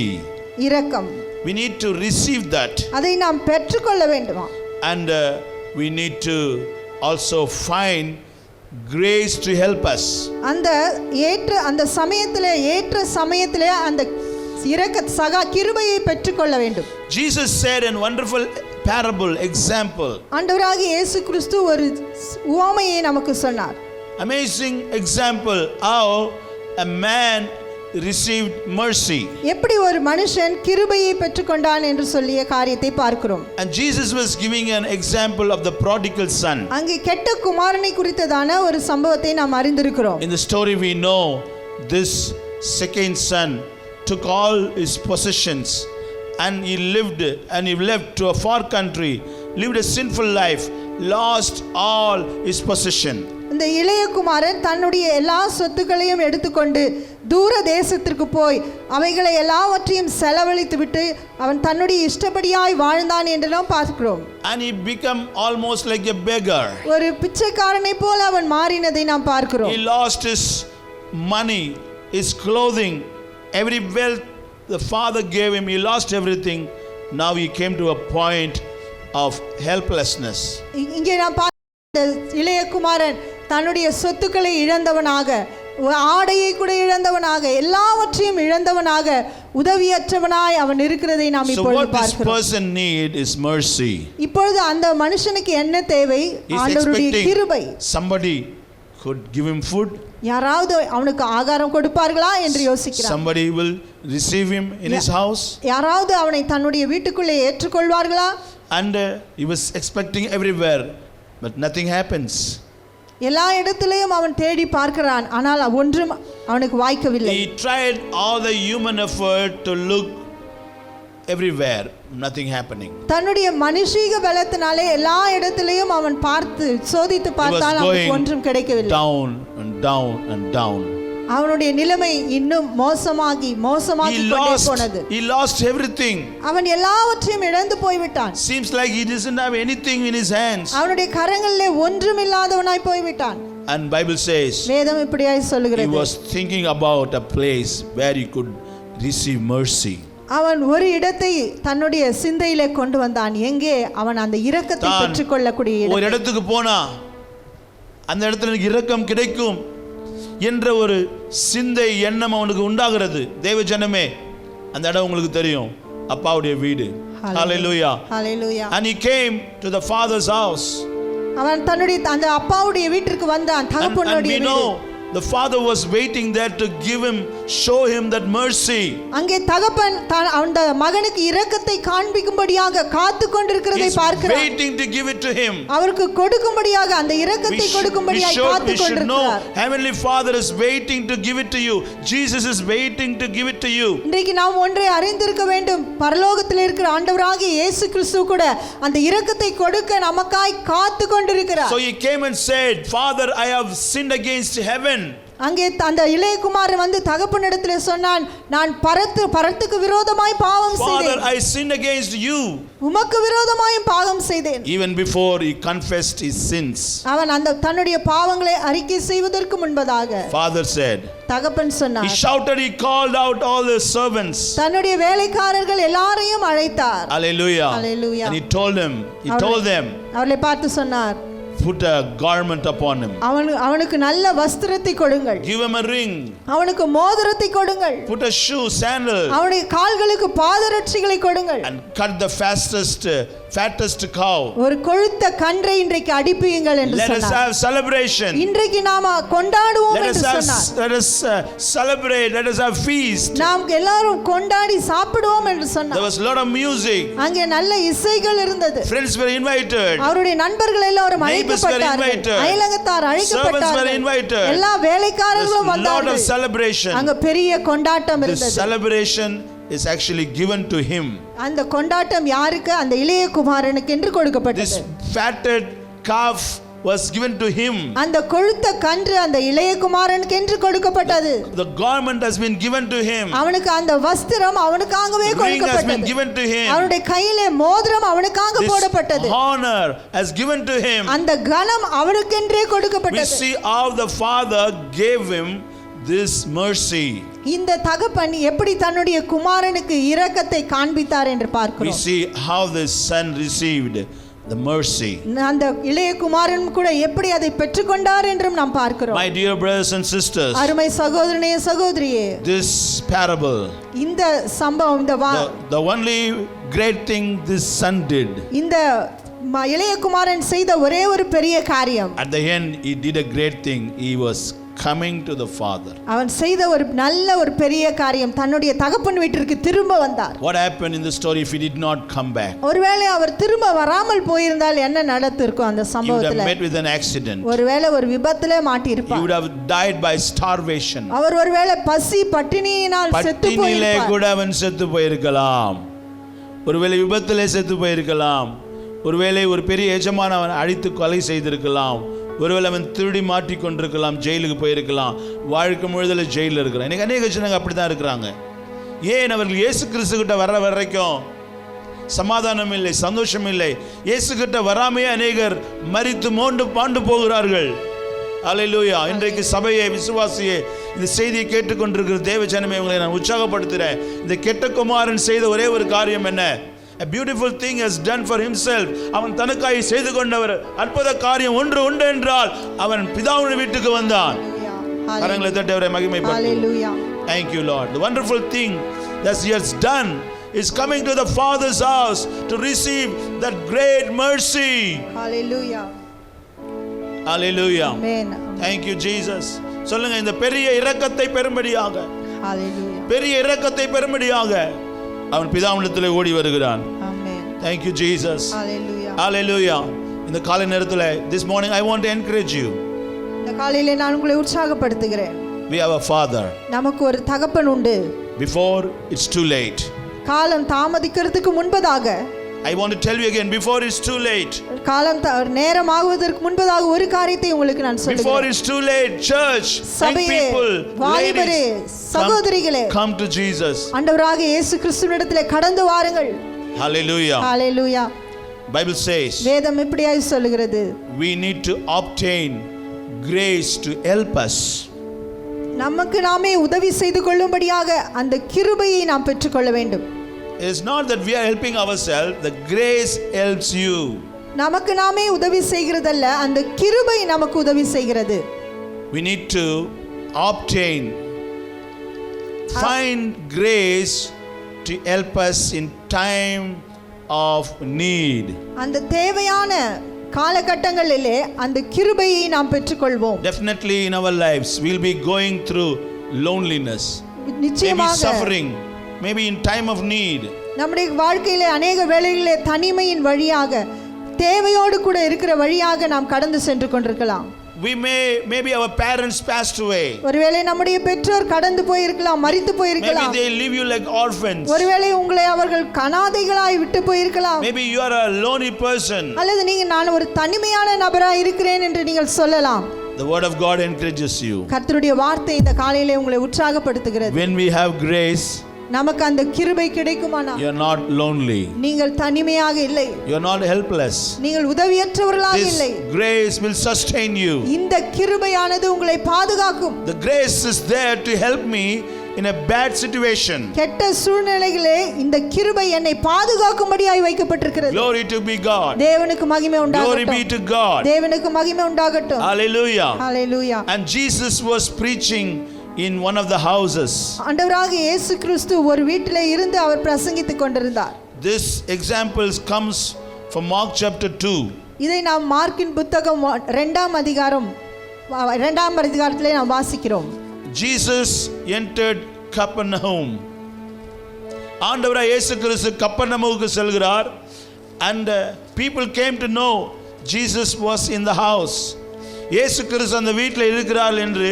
இரக்கம். We need to receive that. அதை நாம் பெற்றுக்கொள்ள வேண்டுமா? And we need to also find grace to help us. அந்த சமயத்திலே அந்த கிருபையை பெற்றுக்கொள்ள வேண்டும். Jesus said in wonderful parable example. ஆண்டவராகிய இயேசு கிறிஸ்து ஒரு உவமையை நமக்கு சொன்னார். Amazing example how a man received mercy. எப்படி ஒரு மனுஷன் கிருபையை பெற்றுக்கொண்டான் என்று சொல்லிய காரியத்தை பார்க்கிறோம். And Jesus was giving an example of the prodigal son. அங்கே கெட்ட குமாரனை குறித்ததான ஒரு சம்பவத்தை நாம் அறிந்திருக்கிறோம். In the story we know this second son took all his possessions and he left to a far country, lived a sinful life, lost all his possession. இந்த இளைய குமாரன் தன்னுடைய எல்லா சொத்துக்களையும் எடுத்துக்கொண்டு தூர தேசத்திற்கு போய் அவைகளை எல்லாவற்றையும் செலவழித்து விட்டு அவன் தன்னுடைய இஷ்டப்படியாய் வாழ்ந்தான் என்று நாம் பார்க்கிறோம். And he became almost like a beggar. ஒரு பிச்சைக்காரனை போல அவன் மாறினதை நாம் பார்க்கிறோம். He lost his money, his clothing, every wealth the father gave him. He lost everything. Now he came to a point of helplessness. இங்கே நாம் இளைய குமாரன் தன்னுடைய சொத்துக்களை இழந்தவனாக, ஆடையை கூட இழந்தவனாக, எல்லாவற்றையும் இழந்தவனாக, உதவியற்றவனாய் அவன் இருக்கிறதை நாம் இப்பொழுது பார்க்கிறோம். So what this person need is mercy. இப்பொழுது அந்த மனுஷனுக்கு என்ன தேவை? ஆண்டவருடைய கிருபை. Somebody could give him food. யாராவது அவனுக்கு ஆகாரம் கொடுப்பார்களா என்று யோசிக்கிறான். Somebody will receive him in his house. யாராவது அவனை தன்னுடைய வீட்டுக்குள்ளே ஏற்றுக்கொள்வார்களா? And he was expecting everywhere, but nothing happens. எல்லா இடத்திலேயும் அவன் தேடி பார்க்கிறான், ஆனால் ஒன்றும் அவனுக்கு வாய்க்கவில்லை. He tried all the human effort to look everywhere, nothing happening. தன்னுடைய மனுஷீக பலத்தினாலே எல்லா இடத்திலேயும் அவன் பார்த்து சோதித்து பார்த்தான், அவனுக்கு ஒன்றும் கிடைக்கவில்லை. Down and down and down. அவனுடைய நிலைமை இன்னும் மோசமாகி கொண்டே போனது. He lost everything. அவன் எல்லாவற்றையும் இழந்து போய்விட்டான். Seems like he doesn't have anything in his hands. அவனுடைய கரங்களிலே ஒன்றும் இல்லாதவனாய் போய்விட்டான். And Bible says, வேதம் இப்படியாய் சொல்லுகிறது, he was thinking about a place where he could receive mercy. அவன் ஒரு இடத்தை தன்னுடைய சிந்தையிலே கொண்டு வந்தான், எங்கே அவன் அந்த இரக்கத்தை பெற்றுக்கொள்ளக்கூடிய இடம். ஒரு இடத்துக்கு போனா அந்த இடத்துல எனக்கு இரக்கம் கிடைக்கும் என்ற ஒரு சிந்தை எண்ணம் அவனுக்கு உண்டாகிறது. தேவ ஜனமே, அந்த இடம் உங்களுக்கு தெரியும், அப்பாவுடைய வீடு. Hallelujah. Hallelujah. And he came to the father's house. அவன் தன்னுடைய அந்த அப்பாவுடைய வீட்டிற்கு வந்தான், தகப்பனுடைய வீடு. The father was waiting there to give him, show him that mercy. அங்கே தகப்பன் அந்த மகனுக்கு இரக்கத்தை காண்பிக்கும்படியாக காத்து கொண்டிருக்கிறதை பார்க்கிறார். Waiting to give it to him. அவருக்கு கொடுக்கும்படியாக அந்த இரக்கத்தை கொடுக்கும்படியாக காத்து கொண்டிருக்கிறார். Heavenly Father is waiting to give it to you. Jesus is waiting to give it to you. இன்றைக்கு நாம் ஒன்றை அறிந்திருக்க வேண்டும், பரலோகத்தில் இருக்கிற ஆண்டவராகிய இயேசு கிறிஸ்து கூட அந்த இரக்கத்தை கொடுக்க நமக்காய் காத்து கொண்டிருக்கிறார். So he came and said, Father, I have sinned against heaven. அங்கே அந்த இளைய குமாரன் வந்து தகப்பனிடத்திலே சொன்னான், நான் பரத்துக்கு விரோதமாய் பாவம் செய்தேன். Father, I sinned against you. உமக்கு விரோதமாய் பாவம் செய்தேன். Even before he confessed his sins, அவன் அந்த தன்னுடைய பாவங்களை அறிக்கை செய்வதற்கு முன்பதாக, Father said, தகப்பன் சொன்னார், he shouted, he called out all the servants. தன்னுடைய வேலைக்காரர்கள் எல்லாரையும் அழைத்தார். Hallelujah. Hallelujah. And he told them, அவர்களை பார்த்து சொன்னார், put a garment upon him. அவனுக்கு நல்ல வஸ்திரத்தை கொடுங்கள். Give him a ring. அவனுக்கு மோதிரத்தை கொடுங்கள். Put a shoe, sandal. அவனுடைய கால்களுக்கு பாதரட்சிகளை கொடுங்கள். And cut the fattest cow. ஒரு கொழுத்த கன்றை இன்றைக்கு அடிப்பீங்கள் என்று சொன்னார். Let us have celebration. இன்றைக்கு நாம கொண்டாடுவோம் என்று சொன்னார். Let us celebrate, let us have feast. நாம் எல்லாரும் கொண்டாடி சாப்பிடுவோம் என்று சொன்னார். There was a lot of music. அங்கே நல்ல இசைகள் இருந்தது. Friends were invited. அவருடைய நண்பர்கள் எல்லாரும் அழைக்கப்பட்டார்கள். அயலகத்தார் அழைக்கப்பட்டார்கள். எல்லா வேலைக்காரர்களும் வந்தார்கள். Lot of celebration. அங்க பெரிய கொண்டாட்டம் இருந்தது. This celebration is actually given to him. அந்த கொண்டாட்டம் யாருக்கு? அந்த இளைய குமாரனுக்கு என்று கொடுக்கப்பட்டது. This fatted calf was given to him. அந்த கொழுத்த கன்று அந்த இளைய குமாரனுக்கு என்று கொடுக்கப்பட்டது. The garment has been given to him. அவனுக்கு அந்த வஸ்திரம் அவனுக்காகவே கொடுக்கப்பட்டது. Ring has been given to him. அவனுடைய கையிலே மோதிரம் அவனுக்காக போடப்பட்டது. Honor has given to him. அந்த கனம் அவனுக்கென்றே கொடுக்கப்பட்டது. We see how the father gave him this mercy. இந்த தகப்பன் எப்படி தன்னுடைய குமாரனுக்கு இரக்கத்தை காண்பித்தார் என்று பார்க்கிறோம். We see how the son received the mercy. அந்த இளைய குமாரன் கூட எப்படி அதை பெற்றுக்கொண்டார் என்றும் நாம் பார்க்கிறோம். My dear brothers and sisters, அருமை சகோதரனே சகோதரியே, this parable, இந்த சம்பவம், the only great thing this son did, இந்த இளைய குமாரன் செய்த ஒரே ஒரு பெரிய காரியம், at the end he did a great thing. He was coming to the father. அவன் செய்த ஒரு நல்ல ஒரு பெரிய காரியம், தன்னுடைய தகப்பன் வீட்டிற்கு திரும்ப வந்தார். What happened in the story if he did not come back? ஒருவேளை அவர் திரும்ப வராமல் போயிருந்தால் என்ன நடந்திருக்கும் அந்த சம்பவத்துல? He would have met with an accident. ஒருவேளை ஒரு விபத்திலே மாட்டி இருப்பார். He would have died by starvation. அவர் ஒருவேளை பசி பட்டினியினால் செத்து போயிருப்பார். கூட அவன் செத்து போயிருக்கலாம். ஒருவேளை விபத்திலே செத்து போயிருக்கலாம். ஒருவேளை ஒரு பெரிய எஜமான் அவன் அழித்து கொலை செய்திருக்கலாம். ஒருவேளை அவன் திருடி மாட்டி கொண்டிருக்கலாம், ஜெயிலுக்கு போயிருக்கலாம், வாழ்க்கை முழுதில் ஜெயிலில் இருக்கிறான். இன்னைக்கு அநேக ஜனங்க அப்படி தான் இருக்கிறாங்க. ஏன்? அவர்கள் இயேசு கிறிஸ்துக்கிட்ட வர வரைக்கும் சமாதானம் இல்லை, சந்தோஷம் இல்லை. இயேசு கிட்ட வராமையே அநேகர் மரித்து மோண்டு பாண்டு போகிறார்கள். அல்லேலூயா. இன்றைக்கு சபையை, விசுவாசியே, இந்த செய்தியை கேட்டுக்கொண்டிருக்கிற தேவ ஜனமே, உங்களை நான் உற்சாகப்படுத்துகிறேன். இந்த கெட்ட குமாரன் செய்த ஒரே ஒரு காரியம் என்ன? A beautiful thing has done for himself. அவன் தனக்காய் செய்து கொண்டவர் அற்புத காரியம் ஒன்று உண்டு என்றால் அவன் பிதாவின் வீட்டுக்கு வந்தான். கரங்களை தட்டி அவரை மகிமைப்படுத்து. Hallelujah. Thank you, Lord. The wonderful thing that he has done is coming to the Father's house to receive that great mercy. Hallelujah. Hallelujah. Amen. Thank you, Jesus. சொல்லுங்க, இந்த பெரிய இரக்கத்தை பெறும்படியாக, Hallelujah. பெரிய இரக்கத்தை பெறும்படியாக அவன் பிதாவினிடத்தில் ஓடி வருகிறான். Amen. Thank you, Jesus. Hallelujah. Hallelujah. இந்த காலை நேரத்தில், this morning I want to encourage you. இந்த காலையிலே நான் உங்களை உற்சாகப்படுத்துகிறேன். We have a Father. நமக்கு ஒரு தகப்பன் உண்டு. Before it's too late. காலம் தாமதிக்கிறதுக்கு முன்பதாக, I want to tell you again, before it's too late. காலம் நேரமாகுவதற்கு முன்பதாக ஒரு காரியத்தை உங்களுக்கு நான் Before சொல்லுகிறேன். it's too late, church, young சபையே, people, வாலிபரே, ladies, சகோதரிகளே, come to Jesus. ஆண்டவராகிய இயேசு கிறிஸ்துவினிடத்திலே கடந்து வாருங்கள். Hallelujah. Hallelujah. Bible says வேதம் இப்படியாய் சொல்லுகிறது, we need to obtain grace to help us. நமக்கு நாமே உதவி செய்து கொள்ளும்படியாக அந்த கிருபையை நாம் பெற்றுக்கொள்ள வேண்டும். It is not that we are helping ourselves, the grace helps you. நமக்கு நாமே உதவி செய்கிறதல்ல, அந்த கிருபை நமக்கு உதவி செய்கிறது. We need to obtain, find grace to help us in time of need. அந்த தேவையான காலகட்டங்களிலே அந்த கிருபையை நாம் பெற்றுக்கொள்வோம். Definitely in our lives we'll be going through loneliness, maybe நிச்சயமாக suffering, maybe in time of need. நம்முடைய வாழ்க்கையிலே அநேக வேளைகளிலே தனிமையின் வழியாக, தேவையோடு கூட இருக்கிற வழியாக நாம் கடந்து சென்று கொண்டிருக்கலாம். Maybe our parents passed away. ஒருவேளை நம்முடைய பெற்றோர் கடந்து போயிருக்கலாம், மரித்து Maybe போயிருக்கலாம். they leave you like orphans. ஒருவேளை உங்களை அவர்கள் அனாதைகளாய் விட்டு போயிருக்கலாம். Maybe you are a lonely person. அல்லது நான் ஒரு தனிமையான நபராய் இருக்கிறேன் என்று நீங்கள் சொல்லலாம். The word of God encourages you. கர்த்தருடைய வார்த்தை இந்த காலையிலே உங்களை உற்சாகப்படுத்துகிறது. When we have grace, நமக்கு அந்த கிருபை கிடைக்குமானா, you are not lonely, நீங்கள் தனிமையாக இல்லை, you are not helpless. நீங்கள் உதவியற்றவர்களாக இல்லை. This grace will sustain you. இந்த கிருபையானது உங்களை பாதுகாக்கும். The grace is there to help me in a bad situation. கெட்ட சூழ்நிலைகளே இந்த கிருபை என்னை பாதுகாக்கும்படியாய் வைக்கப்பட்டிருக்கிறது. Glory to be God. தேவனுக்கு மகிமை Glory உண்டாகட்டும். be to God. தேவனுக்கு மகிமை உண்டாகட்டும். Hallelujah. Hallelujah. And Jesus was preaching in one of the houses. ஆண்டவராகிய இயேசு கிறிஸ்து ஒரு வீட்டிலே இருந்து அவர் பிரசங்கித்துக் கொண்டிருந்தார். This examples comes from Mark chapter 2. இதை நாம் மார்க்கின் புத்தகம் 2ஆம் அதிகாரத்திலே நாம் வாசிக்கிறோம். Jesus entered Capernaum. ஆண்டவராகிய இயேசு கிறிஸ்து கப்பர்நகமுக்கு செல்கிறார். And people came to know Jesus was in the house. இயேசு கிறிஸ்து அந்த வீட்டில் இருக்கிறார் என்று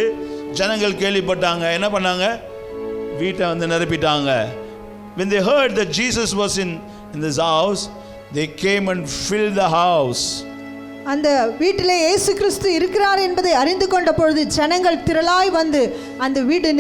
ஜனங்கள் கேள்விப்பட்டாங்க. என்ன பண்ணாங்க? வீட்டை வந்து நிரப்பிட்டாங்க. When they heard that Jesus was in this house, they came and filled the house. அந்த வீட்டிலே இயேசு கிறிஸ்து இருக்கிறார் என்பதை அறிந்து கொண்ட பொழுது ஜனங்கள் திரளாய் வந்து அந்த வீடு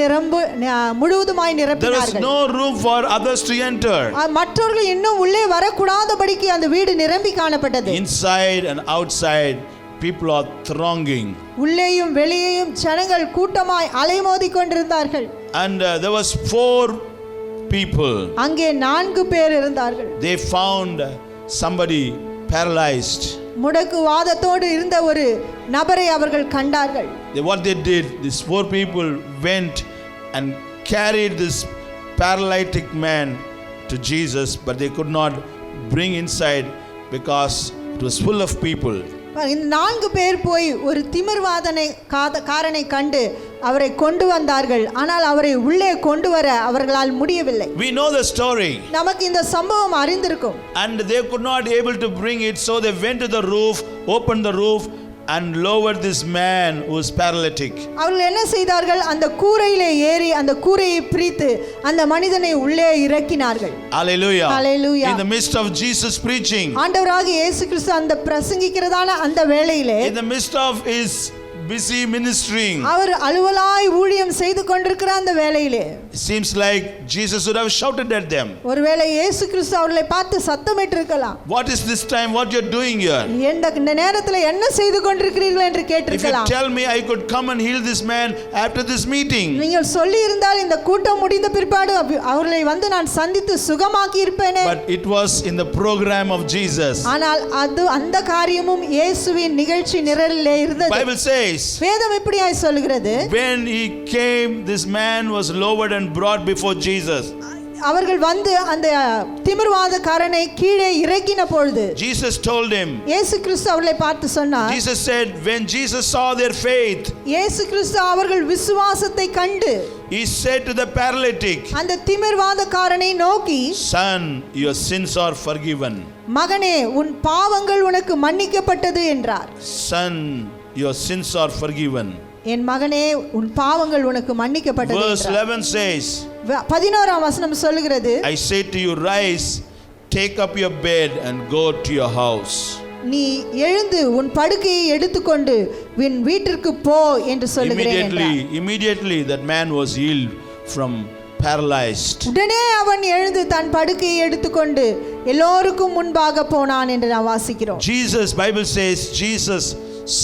முழுவதுமாய் நிரப்பினார்கள். There was no room for others to enter. மற்றவர்கள் இன்னும் உள்ளே வரக்கூடாதபடிக்கு அந்த வீடு நிரம்பி காணப்பட்டது. Inside and outside people are thronging. உள்ளேயும் வெளியேயும் ஜனங்கள் கூட்டமாய் அலைமோதி கொண்டிருந்தார்கள். And there was 4 people. அங்கே 4 பேர் இருந்தார்கள். They found somebody paralyzed. முடக்கு வாதத்தோடு இருந்த ஒரு நபரை அவர்கள் கண்டார்கள். What they did, these 4 people went and carried this paralytic man to Jesus, but they could not bring inside because it was full of people. இந்த 4 பேர் போய் ஒரு திமிர்வாதனை கண்டு அவரை கொண்டு வந்தார்கள். ஆனால் அவரை உள்ளே கொண்டு வர அவர்களால் முடியவில்லை. We know the story. நமக்கு இந்த சம்பவம் அறிந்திருக்கும். And they could not able to bring it, so they went to the roof, opened the roof, and lowered this man who was paralytic. அவர்கள் என்ன செய்தார்கள்? அந்த கூரையிலே ஏறி அந்த கூரையை பிரித்து அந்த மனிதனை உள்ளே இறக்கினார்கள். Hallelujah. Hallelujah. In the midst of Jesus preaching, ஆண்டவராகிய இயேசு கிறிஸ்து அந்த பிரசங்கிக்கிறதான அந்த வேளையிலே, in the midst of his busy ministering, அவர் அலுவலாய் ஊழியம் செய்து கொண்டிருக்கிற அந்த வேளையிலே, it seems like Jesus would have shouted at them. ஒருவேளை இயேசு கிறிஸ்து அவர்களை பார்த்து சத்தமிட்டிருக்கலாம். What is this time? What you're doing here? இந்த நேரத்தில் என்ன செய்து கொண்டிருக்கிறீர்கள் என்று If you கேட்டிருக்கலாம். tell me I could come and heal this man after this meeting, நீங்கள் சொல்லி இருந்தால் இந்த கூட்டம் முடிந்த பிற்பாடு அவர்களை வந்து நான் சந்தித்து சுகமாக்கி இருப்பேனே. but it was in the program of Jesus. ஆனால் அது அந்த காரியமும் இயேசுவின் நிகழ்ச்சி நிரலிலே இருந்தது. Bible says, வேதம் இப்படியாய் சொல்கிறது, when he came, this man was lowered and brought before Jesus. அவர்கள் வந்து அந்த திமிர்வாதக்காரனை கீழே இறக்கின பொழுது Jesus told him, இயேசு கிறிஸ்து அவர்களை பார்த்து சொன்னார், Jesus said, when Jesus saw their faith, இயேசு கிறிஸ்து அவர்கள் விசுவாசத்தை கண்டு he said to the paralytic, அந்த திமிர்வாதக்காரனை நோக்கி, son, your sins are forgiven. மகனே, உன் பாவங்கள் உனக்கு மன்னிக்கப்பட்டது என்றார். Son, your sins are forgiven. என் மகனே, உன் பாவங்கள் உனக்கு மன்னிக்கப்பட்டது Verse என்றார். 11 says, 11ஆம் வசனம் சொல்லுகிறது, I say to you, rise, take up your bed and go to your house. நீ எழுந்து உன் படுக்கையை எடுத்துக்கொண்டு உன் வீட்டிற்கு போ என்று சொல்லுகிறேன் என்றார். Immediately that man was healed from paralyzed. உடனே அவன் எழுந்து தன் படுக்கையை எடுத்துக்கொண்டு எல்லோருக்கும் முன்பாக போனான் என்று நாம் வாசிக்கிறோம். Jesus, Bible says, Jesus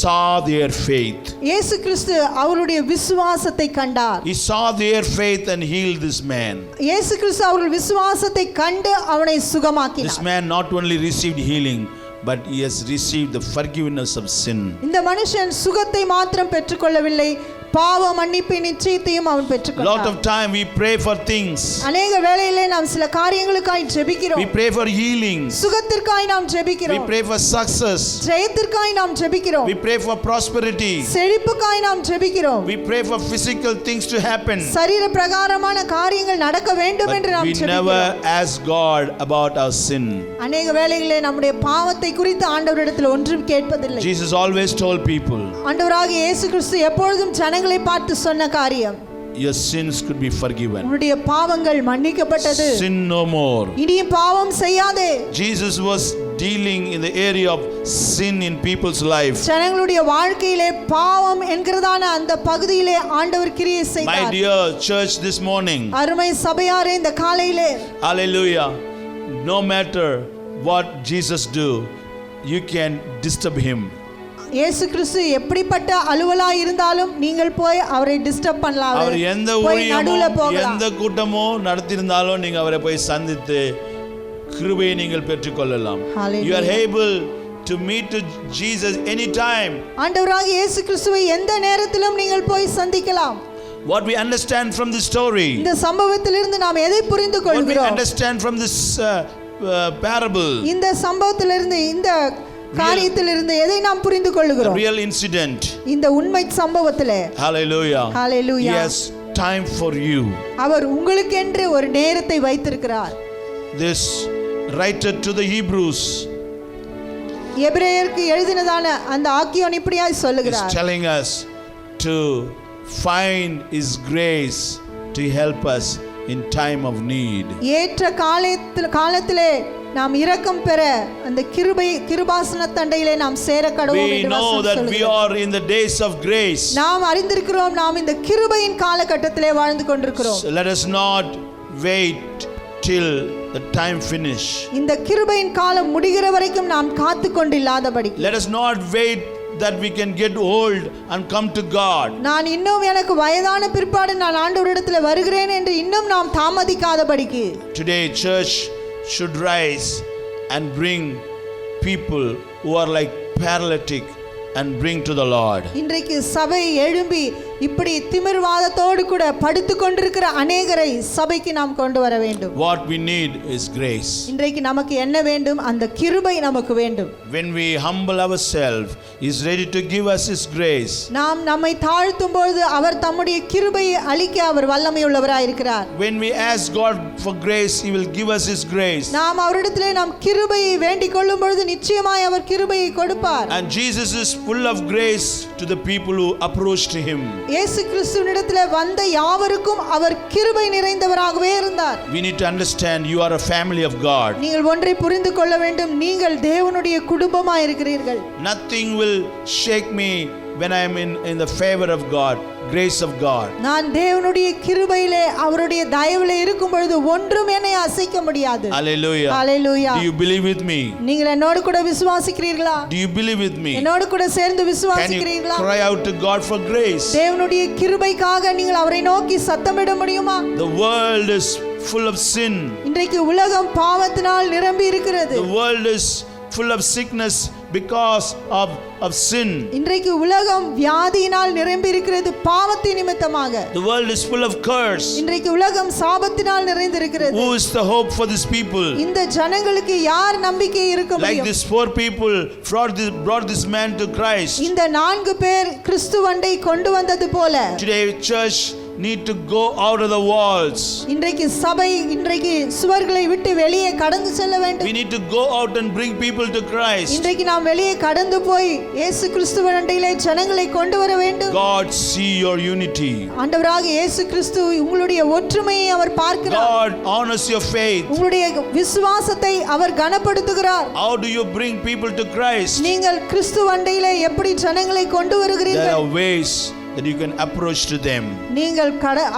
saw their faith. இயேசு கிறிஸ்து அவருடைய விசுவாசத்தை கண்டார். He saw their faith and healed this man. இயேசு கிறிஸ்து அவர்கள் விசுவாசத்தை கண்டு அவனை This சுகமாக்கினார். man not only received healing, but he has received the forgiveness of sin. இந்த மனுஷன் சுகத்தை மாத்திரம் பெற்றுக்கொள்ளவில்லை, பாவ மன்னிப்பு நிச்சயத்தையும் அவன் Lot பெற்றுக்கொண்டான். of time we pray for things. அநேக வேளையிலே நாம் சில காரியங்களுக்காய் ஜெபிக்கிறோம். We pray for healing. சுகத்திற்காய் நாம் We ஜெபிக்கிறோம். pray for success. ஜெயத்திற்காய் நாம் ஜெபிக்கிறோம். We pray for prosperity. செழிப்புக்காய் நாம் ஜெபிக்கிறோம். We pray for physical things to happen. சரீர பிரகாரமான காரியங்கள் நடக்க வேண்டும் என்று But நாம் we never ஜெபிக்கிறோம். ask God about our sin. அநேக வேளைகளிலே நம்முடைய பாவத்தை குறித்து ஆண்டவரிடத்தில் ஒன்றும் கேட்பதில்லை. Jesus always told people, ஆண்டவராகிய இயேசு கிறிஸ்து எப்பொழுதும் ஜனங்களை பார்த்து சொன்ன காரியம், your sins could be forgiven. உன்னுடைய பாவங்கள் மன்னிக்கப்பட்டது, Sin no more. இனி பாவம் செய்யாதே. Jesus was dealing in the area of sin in people's lives. ஜனங்களுடைய வாழ்க்கையிலே பாவம் என்கிறதான அந்த பகுதியிலே ஆண்டவர் கிரியை My செய்தார். dear church, this morning, அருமை சபையாரே, இந்த காலையிலே hallelujah, no matter what Jesus do, you can disturb him. இயேசு கிறிஸ்து எப்படிப்பட்ட அலுவலாய் இருந்தாலும் நீங்கள் போய் அவரை டிஸ்டர்ப் பண்ணலாம். அவர் எந்த போய் ஊழியமோ நடுவுல போகலாம். எந்த கூட்டமோ நடத்தியிருந்தாலும் நீங்க அவரை போய் சந்தித்து கிருபையை நீங்கள் பெற்றுக்கொள்ளலாம். Hallelujah. You are able to meet to Jesus anytime. ஆண்டவராகிய இயேசு கிறிஸ்துவை எந்த நேரத்திலும் நீங்கள் போய் சந்திக்கலாம். What we understand from this story, இந்த சம்பவத்திலிருந்து நாம் எதை புரிந்து what we கொள்கிறோம்? understand from this parable, இந்த சம்பவத்திலிருந்து, இந்த காரியத்திலிருந்து எதை நாம் புரிந்து கொள்கிறோம்? real incident. இந்த உண்மை சம்பவத்திலே, Hallelujah. Hallelujah. He has time for you. அவர் உங்களுக்கென்று ஒரு நேரத்தை வைத்திருக்கிறார். This writer to the Hebrews எபிரேயருக்கு எழுதினதான அந்த ஆக்கியோன் இப்படியாய் is சொல்லுகிறார், telling us to find his grace to help us in time of need. ஏற்ற காலத்திலே நாம் இரக்கம் பெற அந்த கிருபாசன தண்டையிலே நாம் சேர கடவோம் We என்று know வசனம் that we சொல்லுகிறது. are in the days of grace. நாம் அறிந்திருக்கிறோம், நாம் இந்த கிருபையின் காலகட்டத்திலே வாழ்ந்து கொண்டிருக்கிறோம். So let us not wait till the time finish. இந்த கிருபையின் காலம் முடிகிற வரைக்கும் நாம் காத்து கொண்டில்லாதபடி, Let us not wait that we can get old and come to God. நான் இன்னும் எனக்கு வயதான பிற்பாடு நான் ஆண்டவரிடத்தில் வருகிறேன் என்று இன்னும் நாம் தாமதிக்காதபடிக்கு, Today church should rise and bring people who are like paralytic and bring to the Lord. இன்றைக்கு சபை எழும்பி இப்படி திமிர்வாதத்தோடு கூட படுத்து கொண்டிருக்கிற அநேகரை சபைக்கு நாம் கொண்டு வர வேண்டும். What we need is grace. இன்றைக்கு நமக்கு என்ன வேண்டும்? அந்த கிருபை நமக்கு வேண்டும். When we humble ourselves, He is ready to give us His grace. நாம் நம்மை தாழ்த்தும் பொழுது அவர் தம்முடைய கிருபையை அளிக்க அவர் வல்லமை உள்ளவராய் இருக்கிறார். When we ask God for grace, He will give us His grace. நாம் அவரிடத்திலே நாம் கிருபையை வேண்டிக் கொள்ளும் பொழுது நிச்சயமாய் அவர் கிருபையை கொடுப்பார். And Jesus is full of grace to the people who approached Him. இயேசு கிறிஸ்துவினிடத்திலே வந்த யாவருக்கும் அவர் கிருபை நிறைந்தவராகவே இருந்தார். We need to understand you are a family of God. நீங்கள் ஒன்றை புரிந்து கொள்ள வேண்டும், நீங்கள் தேவனுடைய குடும்பமாய் இருக்கிறீர்கள். Nothing will shake me when I am in the favor of God, grace of God. நான் தேவனுடைய கிருபையிலே அவருடைய தயவிலே இருக்கும் பொழுது ஒன்றும் என்னை அசைக்க முடியாது. Hallelujah. Hallelujah. Do you believe with me? நீங்கள் என்னோடு கூட விசுவாசிக்கிறீர்களா? Do you believe with me? என்னோடு கூட சேர்ந்து Can you விசுவாசிக்கிறீர்களா? cry out to God for grace? தேவனுடைய கிருபைக்காக நீங்கள் அவரை நோக்கி சத்தமிட முடியுமா? The world is full of sin. இன்றைக்கு உலகம் பாவத்தினால் நிரம்பி இருக்கிறது. The world is full of sickness because of sin. இன்றைக்கு உலகம் வியாதியினால் நிரம்பி இருக்கிறது பாவத்தின் நிமித்தமாக. The world is full of curse. இன்றைக்கு உலகம் சாபத்தினால் நிறைந்திருக்கிறது. Who is the hope for these people? இந்த ஜனங்களுக்கு யார் நம்பிக்கை இருக்க Like முடியும்? these 4 people brought this man to Christ. இந்த 4 பேர் கிறிஸ்துவண்டை கொண்டு வந்தது போல Today church need to go out of the walls. இன்றைக்கு சபை இன்றைக்கு சுவர்களை விட்டு வெளியே கடந்து செல்ல வேண்டும். We need to go out and bring people to Christ. இன்றைக்கு நாம் வெளியே கடந்து போய் இயேசு கிறிஸ்துவண்டையிலே ஜனங்களை கொண்டு வர வேண்டும். God see your unity. ஆண்டவராக இயேசு கிறிஸ்து உங்களுடைய ஒற்றுமையை அவர் பார்க்கிறார். God honors your faith. உங்களுடைய விசுவாசத்தை அவர் கனப்படுத்துகிறார். How do you bring people to Christ? நீங்கள் கிறிஸ்துவண்டையிலே எப்படி ஜனங்களை கொண்டு There வருகிறீர்கள்? are ways that you can approach to them. நீங்கள்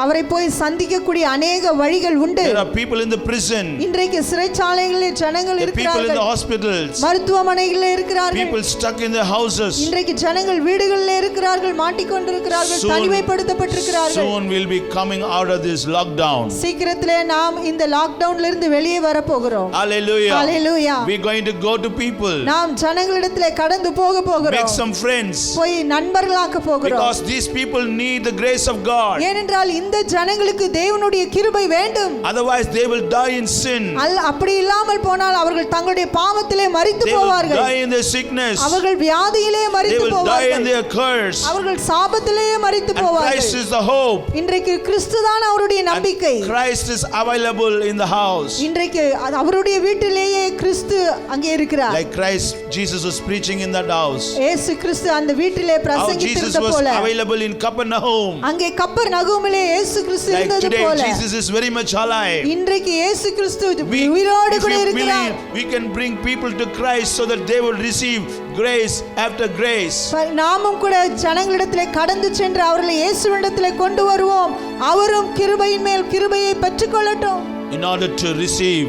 அவரை போய் சந்திக்கக்கூடிய अनेक வழிகள் உண்டு. There are people in the prison. இன்றைக்கு சிறைச்சாலைகளில் ஜனங்கள் There are people in இருக்கிறார்கள். the hospitals. மருத்துவமனைகளில் இருக்கிறார்கள். People stuck in their houses. இன்றைக்கு ஜனங்கள் வீடுகளில் இருக்கிறார்கள், மாட்டிக்கொண்டிருக்கிறார்கள், தனிமைப்படுத்தப்பட்டிருக்கிறார்கள். Soon we'll be coming out of this lockdown. சீக்கிரத்திலே நாம் இந்த லாக்டவுன்ல இருந்து வெளியே வர போகிறோம். Hallelujah. Hallelujah. We're going to go to people. நாம் ஜனங்களிடத்திலே கடந்து போக போகிறோம். Make some friends. போய் நண்பர்களாக்க போகிறோம். Because these people need the grace of God. ஏனென்றால் இந்த ஜனங்களுக்கு தேவனுடைய கிருபை வேண்டும். Otherwise they will die in sin. அப்படி இல்லாமல் போனால் அவர்கள் தங்களுடைய பாவத்திலே மரித்து They will போவார்கள். die in their sickness. அவர்கள் வியாதியிலே They மரித்து will die in போவார்கள். their curse. அவர்கள் சாபத்திலே மரித்து And Christ போவார்கள். is the hope. இன்றைக்கு கிறிஸ்துதான் அவருடைய நம்பிக்கை. And Christ is available in the house. இன்றைக்கு அவருடைய வீட்டிலேயே கிறிஸ்து அங்கே இருக்கிறார். Like Christ, Jesus was preaching in that house. இயேசு கிறிஸ்து அந்த வீட்டிலே How Jesus பிரசங்கித்திருந்த was போல available in Capernaum. அங்கே கப்பர்நகூமிலே இயேசு கிறிஸ்து Like இருந்தது today போல Jesus is very much alive. இன்றைக்கு இயேசு கிறிஸ்து We, உயிரோடு if கூட we இருக்கிறார். believe, we can bring people to Christ so that they will receive grace after grace. நாமும் கூட ஜனங்களிடத்திலே கடந்து சென்று அவர்களை இயேசுவிடத்திலே கொண்டு வருவோம். அவரும் கிருபையின் மேல் கிருபையை பெற்றுக்கொள்ளட்டும். In order to receive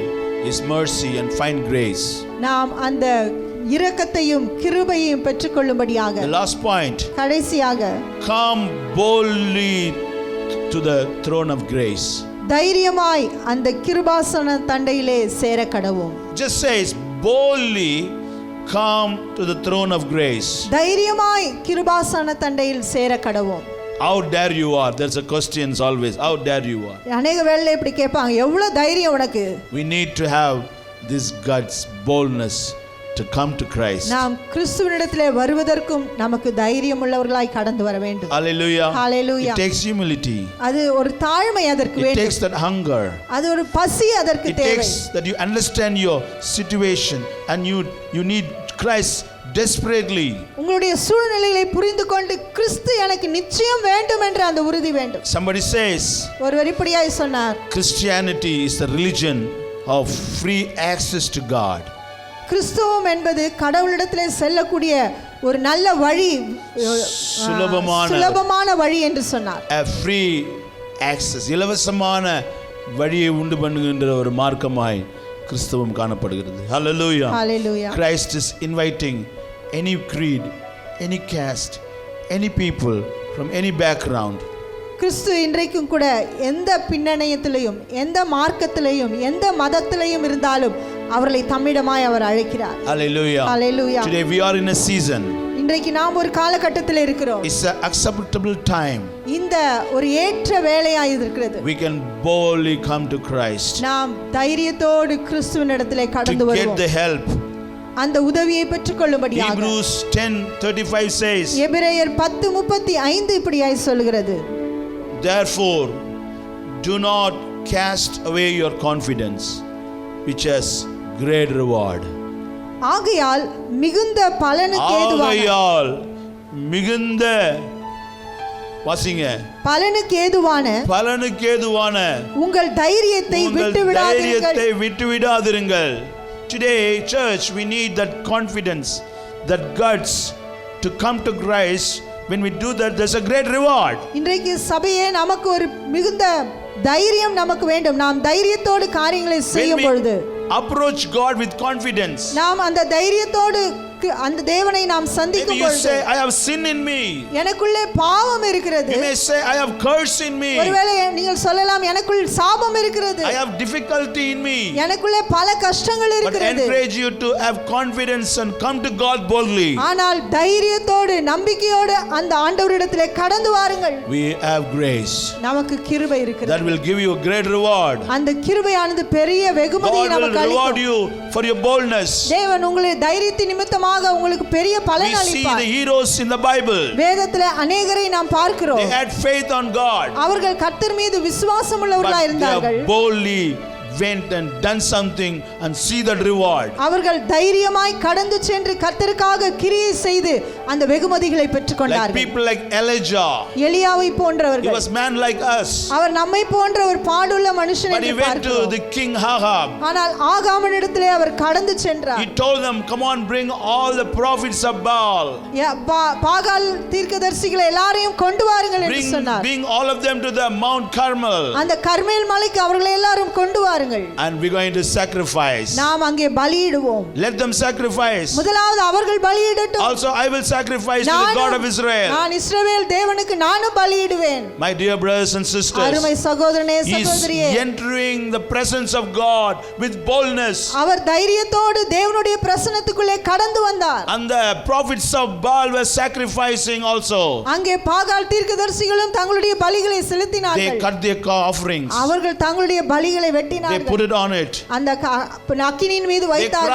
His mercy and find grace. நாம் அந்த இரக்கத்தையும் கிருபையையும் பெற்றுக்கொள்ளும்படியாக The last point. கடைசியாக Come boldly to the throne of grace. தைரியமாய் அந்த கிருபாசன தண்டையிலே சேர கடவோம். Just says boldly come to the throne of grace. தைரியமாய் கிருபாசன தண்டையில் சேர கடவோம். How dare you are? There's a question always. How dare you are? அநேக வேளையில இப்படி கேட்பாங்க, எவ்வளவு தைரியம் உனக்கு? We need to have this guts, boldness to come to Christ. நாம் கிறிஸ்துவினிடத்திலே வருவதற்கும் நமக்கு தைரியம் உள்ளவர்களாய் கடந்து வர வேண்டும். Hallelujah. Hallelujah. It takes humility. அது ஒரு தாழ்மை அதற்கு It வேண்டும். takes that hunger. அது ஒரு பசி அதற்கு It தேவை. takes that you understand your situation and you need Christ desperately. உங்களுடைய சூழ்நிலையை புரிந்து கொண்டு கிறிஸ்து எனக்கு நிச்சயம் வேண்டும் என்ற அந்த உறுதி வேண்டும். Somebody says ஒருவர் இப்படியாய் சொன்னார், Christianity is the religion of free access to God. கிறிஸ்துவம் என்பது கடவுளிடத்திலே செல்லக்கூடிய ஒரு நல்ல வழி, சுலபமான வழி என்று சொன்னார். A free access, இலவசமான வழியை உண்டு பண்ணுகின்ற ஒரு மார்க்கமாய் கிறிஸ்தவம் காணப்படுகிறது. Hallelujah. Hallelujah. Christ is inviting any creed, any caste, any people from any background. கிறிஸ்து இன்றைக்கும் கூட எந்த பின்னணியத்திலையும் எந்த மார்க்கத்திலையும் எந்த மதத்திலையும் இருந்தாலும் அவர்களை தம்மிடமாய் அவர் அழைக்கிறார். Hallelujah. Hallelujah. Today we are in a season இன்றைக்கு நாம் ஒரு காலகட்டத்தில் இருக்கிறோம். It's an acceptable time. இந்த ஒரு ஏற்ற வேளையாய் இருக்கிறது. We can boldly come to Christ. நாம் தைரியத்தோடு கிறிஸ்துவினிடத்திலே கடந்து to get வருவோம். the help. அந்த உதவியை பெற்றுக்கொள்ளும்படியாக. Hebrews 10:35 says, எபிரேயர் 10:35 இப்படியாய் சொல்கிறது. Therefore, do not cast away your confidence, which has great reward. ஆகையால் மிகுந்த பலனுக்கு ஏதுவான ஆகையால் மிகுந்த வாசிங்க பலனுக்கு ஏதுவான உங்கள் தைரியத்தை விட்டுவிடாதிருங்கள். Today, church, we need that confidence, that guts to come to Christ. When we do that, there's a great reward. இன்றைக்கு சபையே நமக்கு ஒரு மிகுந்த தைரியம் நமக்கு வேண்டும். நாம் தைரியத்தோடு காரியங்களை செய்யும் பொழுது, approach God with confidence, நாம் அந்த தைரியத்தோடு அந்த தேவனை நாம் சந்திக்கும் பொழுது, you say, I have sin in me. எனக்குள்ளே பாவம் இருக்கிறது. You may say, I have curse in me. ஒருவேளை நீங்கள் சொல்லலாம், எனக்குள் சாபம் இருக்கிறது. I have difficulty in me. எனக்குள்ளே பல கஷ்டங்கள் இருக்கிறது. But encourage you to have confidence and come to God boldly. ஆனால் தைரியத்தோடு நம்பிக்கையோடு அந்த ஆண்டவரிடத்திலே கடந்து வாருங்கள். We have grace. நமக்கு கிருபை இருக்கிறது. That will give you a great reward. அந்த கிருபையானது பெரிய வெகுமதியை நமக்கு அளிக்கும். God will reward you for your boldness. தேவன் உங்களை தைரியத்தின் நிமித்தமாக உங்களுக்கு பெரிய பலன் அளிப்பார். We see the heroes in the Bible. வேதத்திலே अनेகரை நாம் பார்க்கிறோம். They had faith on God. அவர்கள் கர்த்தர் மீது விசுவாசம் உள்ளவர்களாய் இருந்தார்கள். They boldly went and done something and see that reward. அவர்கள் தைரியமாய் கடந்து சென்று கர்த்தருக்காக கிரியை செய்து அந்த வெகுமதிகளை பெற்றுக்கொண்டார்கள். Like people like Elijah. எலியாவை போன்றவர்கள். He was man like us. அவர் நம்மை போன்ற ஒரு பாடுள்ள மனுஷன் என்று பார்க்கிறோம். But he went to the king Ahab. ஆனால் ஆகாமினிடத்திலே அவர் கடந்து சென்றார். He told them, come on, bring all the prophets of Baal. பாகால் தீர்க்கதரிசிகளை எல்லாரையும் கொண்டு வாருங்கள் என்று சொன்னார். Bring all of them to the Mount Carmel. அந்த கர்மேல் மலைக்கு அவர்களை எல்லாரும் கொண்டு வாருங்கள். And we are going to sacrifice. நாம் அங்கே பலியிடுவோம். Let them sacrifice. முதலாவது அவர்கள் பலியிடட்டும். Also I will sacrifice to the God of Israel. நான் இஸ்ரவேல் தேவனுக்கு நானும் பலியிடுவேன். My dear brothers and sisters, அருமை சகோதரனே சகோதரியே, he is entering the presence of God with boldness. அவர் தைரியத்தோடு தேவனுடைய பிரசன்னத்துக்குள்ளே கடந்து வந்தார். And the prophets of Baal were sacrificing also. அங்கே பாகால் தீர்க்கதரிசிகளும் தங்களுடைய பலிகளை செலுத்தினார்கள். They cut their offerings. அவர்கள் தங்களுடைய பலிகளை வெட்டினார்கள். They put it on it. அந்த அக்கினியின் மீது வைத்தார்கள்.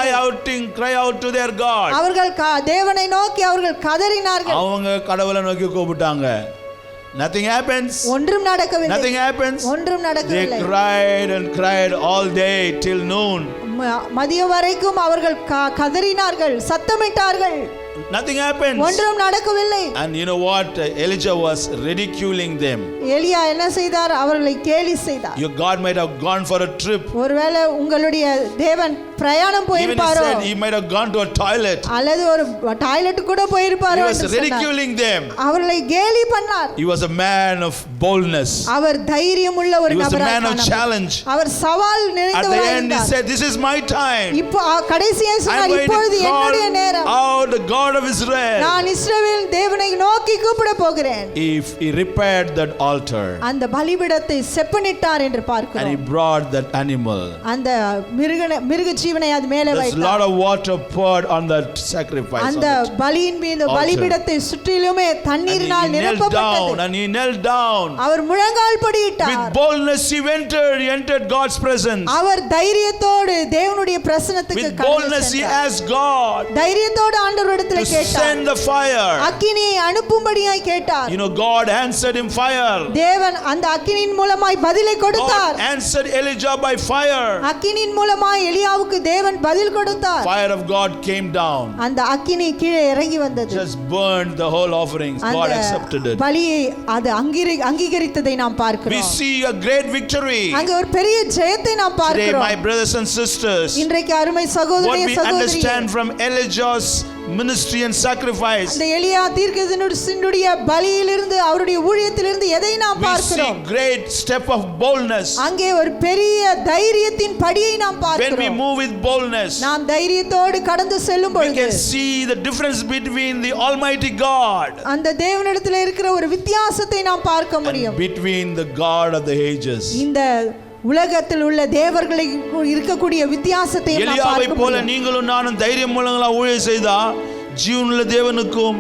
They cry out to their God. அவர்கள் தேவனை நோக்கி அவர்கள் கதறினார்கள். அவங்க கடவுளை நோக்கி கூப்பிட்டாங்க. Nothing happens. ஒன்றும் நடக்கவில்லை. Nothing happens. ஒன்றும் நடக்கவில்லை. They cried and cried all day till noon. மதியம் வரைக்கும் அவர்கள் கதறினார்கள், சத்தமிட்டார்கள். Nothing happens. ஒன்றும் நடக்கவில்லை. And you know what? Elijah was ridiculing them. எலியா என்ன செய்தார்? அவர்களை கேலி செய்தார். Your God might have gone for a trip. ஒருவேளை உங்களுடைய தேவன் பிரயாணம் போயிருப்பாரோ. Even he might have gone to a toilet. அல்லது ஒரு டாய்லெட் கூட போயிருப்பாரோ. He was ridiculing them. அவர்களை கேலி பண்ணார். He was a man of boldness. அவர் தைரியம் உள்ள ஒரு நபராக இருந்தார். He was a man of challenge. அவர் சவால் நிறைந்தவராக இருந்தார். At the end he said, this is my time. இப்போ கடைசியாக சொன்னார், இப்பொழுது என்னுடைய நேரம். Oh, the God of Israel. நான் இஸ்ரவேல் தேவனை நோக்கி கூப்பிட போகிறேன். If he repaired that altar. அந்த பலிபீடத்தை செப்பனிட்டார் என்று பார்க்கிறோம். And he brought that animal. அந்த மிருக ஜீவனை அது மேலே வைத்தார். There's a lot of water poured on that sacrifice. அந்த பலியின் மீது பலிபீடத்தை சுற்றிலுமே தண்ணீரினால் நிரப்பப்பட்டது. And he knelt down. அவர் முழங்கால் படியிட்டார். With boldness he entered God's presence. அவர் தைரியத்தோடு தேவனுடைய பிரசன்னத்துக்கு கடந்து சென்றார். With boldness he asked God. தைரியத்தோடு ஆண்டவரிடத்தில் கேட்டார். Send the fire. அக்கினியை அனுப்பும்படியாய் கேட்டார். You know, God answered him fire. தேவன் அந்த அக்கினியின் மூலமாய் பதிலை கொடுத்தார். God answered Elijah by fire. அக்கினியின் மூலமாய் எலியாவுக்கு தேவன் பதில் கொடுத்தார். Fire of God came down. அந்த அக்கினி கீழே இறங்கி வந்தது. Just burned the whole offerings. God accepted it. பலியை அது அங்கீகரித்ததை நாம் பார்க்கிறோம். We see a great victory. அங்கே ஒரு பெரிய ஜெயத்தை நாம் பார்க்கிறோம். Today, my brothers and sisters, இன்றைக்கு அருமை சகோதரனே சகோதரியே, what we understand from Elijah's ministry and sacrifice, அந்த எலியா தீர்க்கதரிசியினுடைய பலியிலிருந்து அவருடைய ஊழியத்திலிருந்து எதை நாம் பார்க்கிறோம்? we see great step of boldness. அங்கே ஒரு பெரிய தைரியத்தின் படியை நாம் பார்க்கிறோம். When we move with boldness, நாம் தைரியத்தோடு கடந்து செல்லும் பொழுது we can see the difference between the Almighty God அந்த தேவனிடத்தில் இருக்கிற ஒரு வித்தியாசத்தை நாம் பார்க்க முடியும். between the God of the ages. இந்த உலகத்தில் உள்ள தேவர்களுக்கு இருக்கக்கூடிய வித்தியாசத்தை நாம் பார்க்க முடியும். எலியாவை போல நீங்களும் நானும் தைரியம் உள்ளவங்களா ஊழியம் செய்தா ஜீவனுள்ள தேவனுக்கும்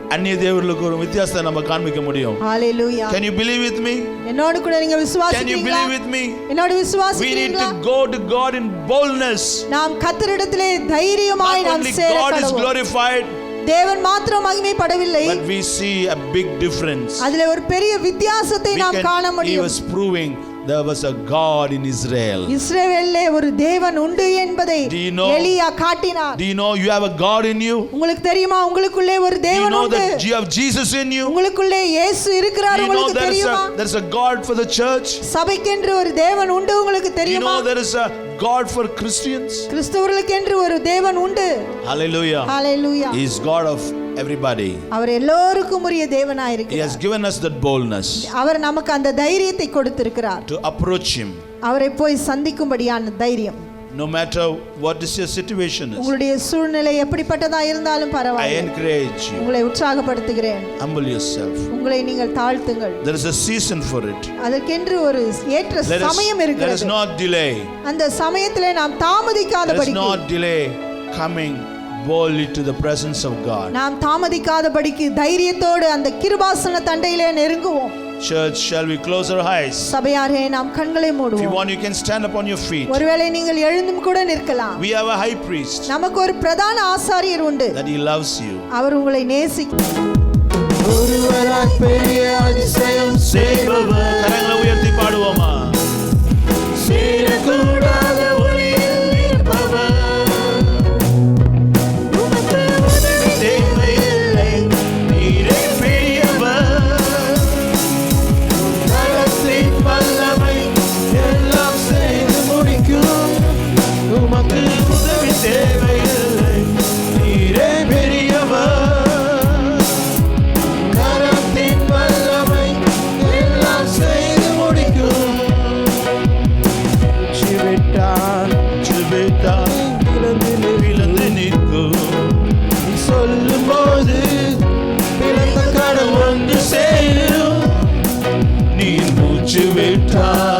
அந்நிய தேவர்களுக்கும் ஒரு வித்தியாசத்தை நம்ம காண்பிக்க முடியும். Hallelujah. Can you believe with me? என்னோடு கூட நீங்க Can you விசுவாசிக்கிறீங்களா? believe with me? என்னோடு We need விசுவாசிக்கிறீங்களா? to go to God in boldness. நாம் கர்த்தரிடத்திலே தைரியமாய் Not நாம் only சேர God is கடவோம். glorified, தேவன் மாத்திரம் மகிமைப்படவில்லை, but we see a big difference. அதிலே ஒரு பெரிய வித்தியாசத்தை நாம் காண He முடியும். was proving there was a God in Israel. இஸ்ரவேலிலே ஒரு தேவன் உண்டு என்பதை Do you know- எலியா காட்டினார். Do you know you have a God in you? உங்களுக்கு தெரியுமா உங்களுக்குள்ளே ஒரு Do you தேவன் know உண்டு? that you have Jesus in you? உங்களுக்குள்ளே இயேசு இருக்கிறார் Do you know உங்களுக்கு தெரியுமா? there is a God for the church? சபைக்கென்று ஒரு தேவன் உண்டு உங்களுக்கு Do you தெரியுமா? know there is a God for Christians? கிறிஸ்தவர்களுக்கென்று ஒரு தேவன் உண்டு. Hallelujah. Hallelujah. He is God of everybody. அவர் எல்லோருக்கும் உரிய தேவனாய் He has இருக்கிறார். given us that boldness அவர் நமக்கு அந்த தைரியத்தை கொடுத்திருக்கிறார். to approach him. அவரை போய் சந்திக்கும்படியான தைரியம். No matter what is your situation is. உங்களுடைய சூழ்நிலை எப்படிப்பட்டதா இருந்தாலும் I பரவாயில்லை. encourage you. உங்களை உற்சாகப்படுத்துகிறேன். Humble yourself. உங்களை நீங்கள் தாழ்த்துங்கள். There is a season for it. அதற்கென்று ஒரு ஏற்ற சமயம் Let us இருக்கிறது. not delay. அந்த சமயத்திலே நாம் Let us தாமதிக்காதபடிக்கு not delay coming boldly to the presence of God. நாம் தாமதிக்காதபடிக்கு தைரியத்தோடு அந்த கிருபாசன தண்டையிலே நெருங்குவோம். Church, shall we close our eyes? சபையாரே நாம் கண்களை If you மூடுவோம். want, you can stand up on your feet. ஒருவேளை நீங்கள் எழுந்தும் கூட நிற்கலாம். We have a high priest நமக்கு ஒரு பிரதான ஆசாரியர் உண்டு. that he loves you. அவர் உங்களை நேசிக்கிறார். ஒருவராய் பெரிய அதிசயம் செய்பவர், கரங்களை உயர்த்தி பாடுவோமா? சேரக்கூடாத ஒளியில் இருப்பவர், உமக்கு உதவி தேவையில்லை, நீரே பெரியவர், கரத்தின் வல்லமை எல்லாம் செய்து முடிக்கும், உமக்கு உதவி தேவையில்லை, நீரே பெரியவர், கரத்தின் வல்லமை எல்லாம் செய்து முடிக்கும். ஜெபித்தால் விழுந்து நிற்கும். நீ சொல்லும்போது பிறந்த கடன் ஒன்று சேரும், நீ மூச்சு விட்டால்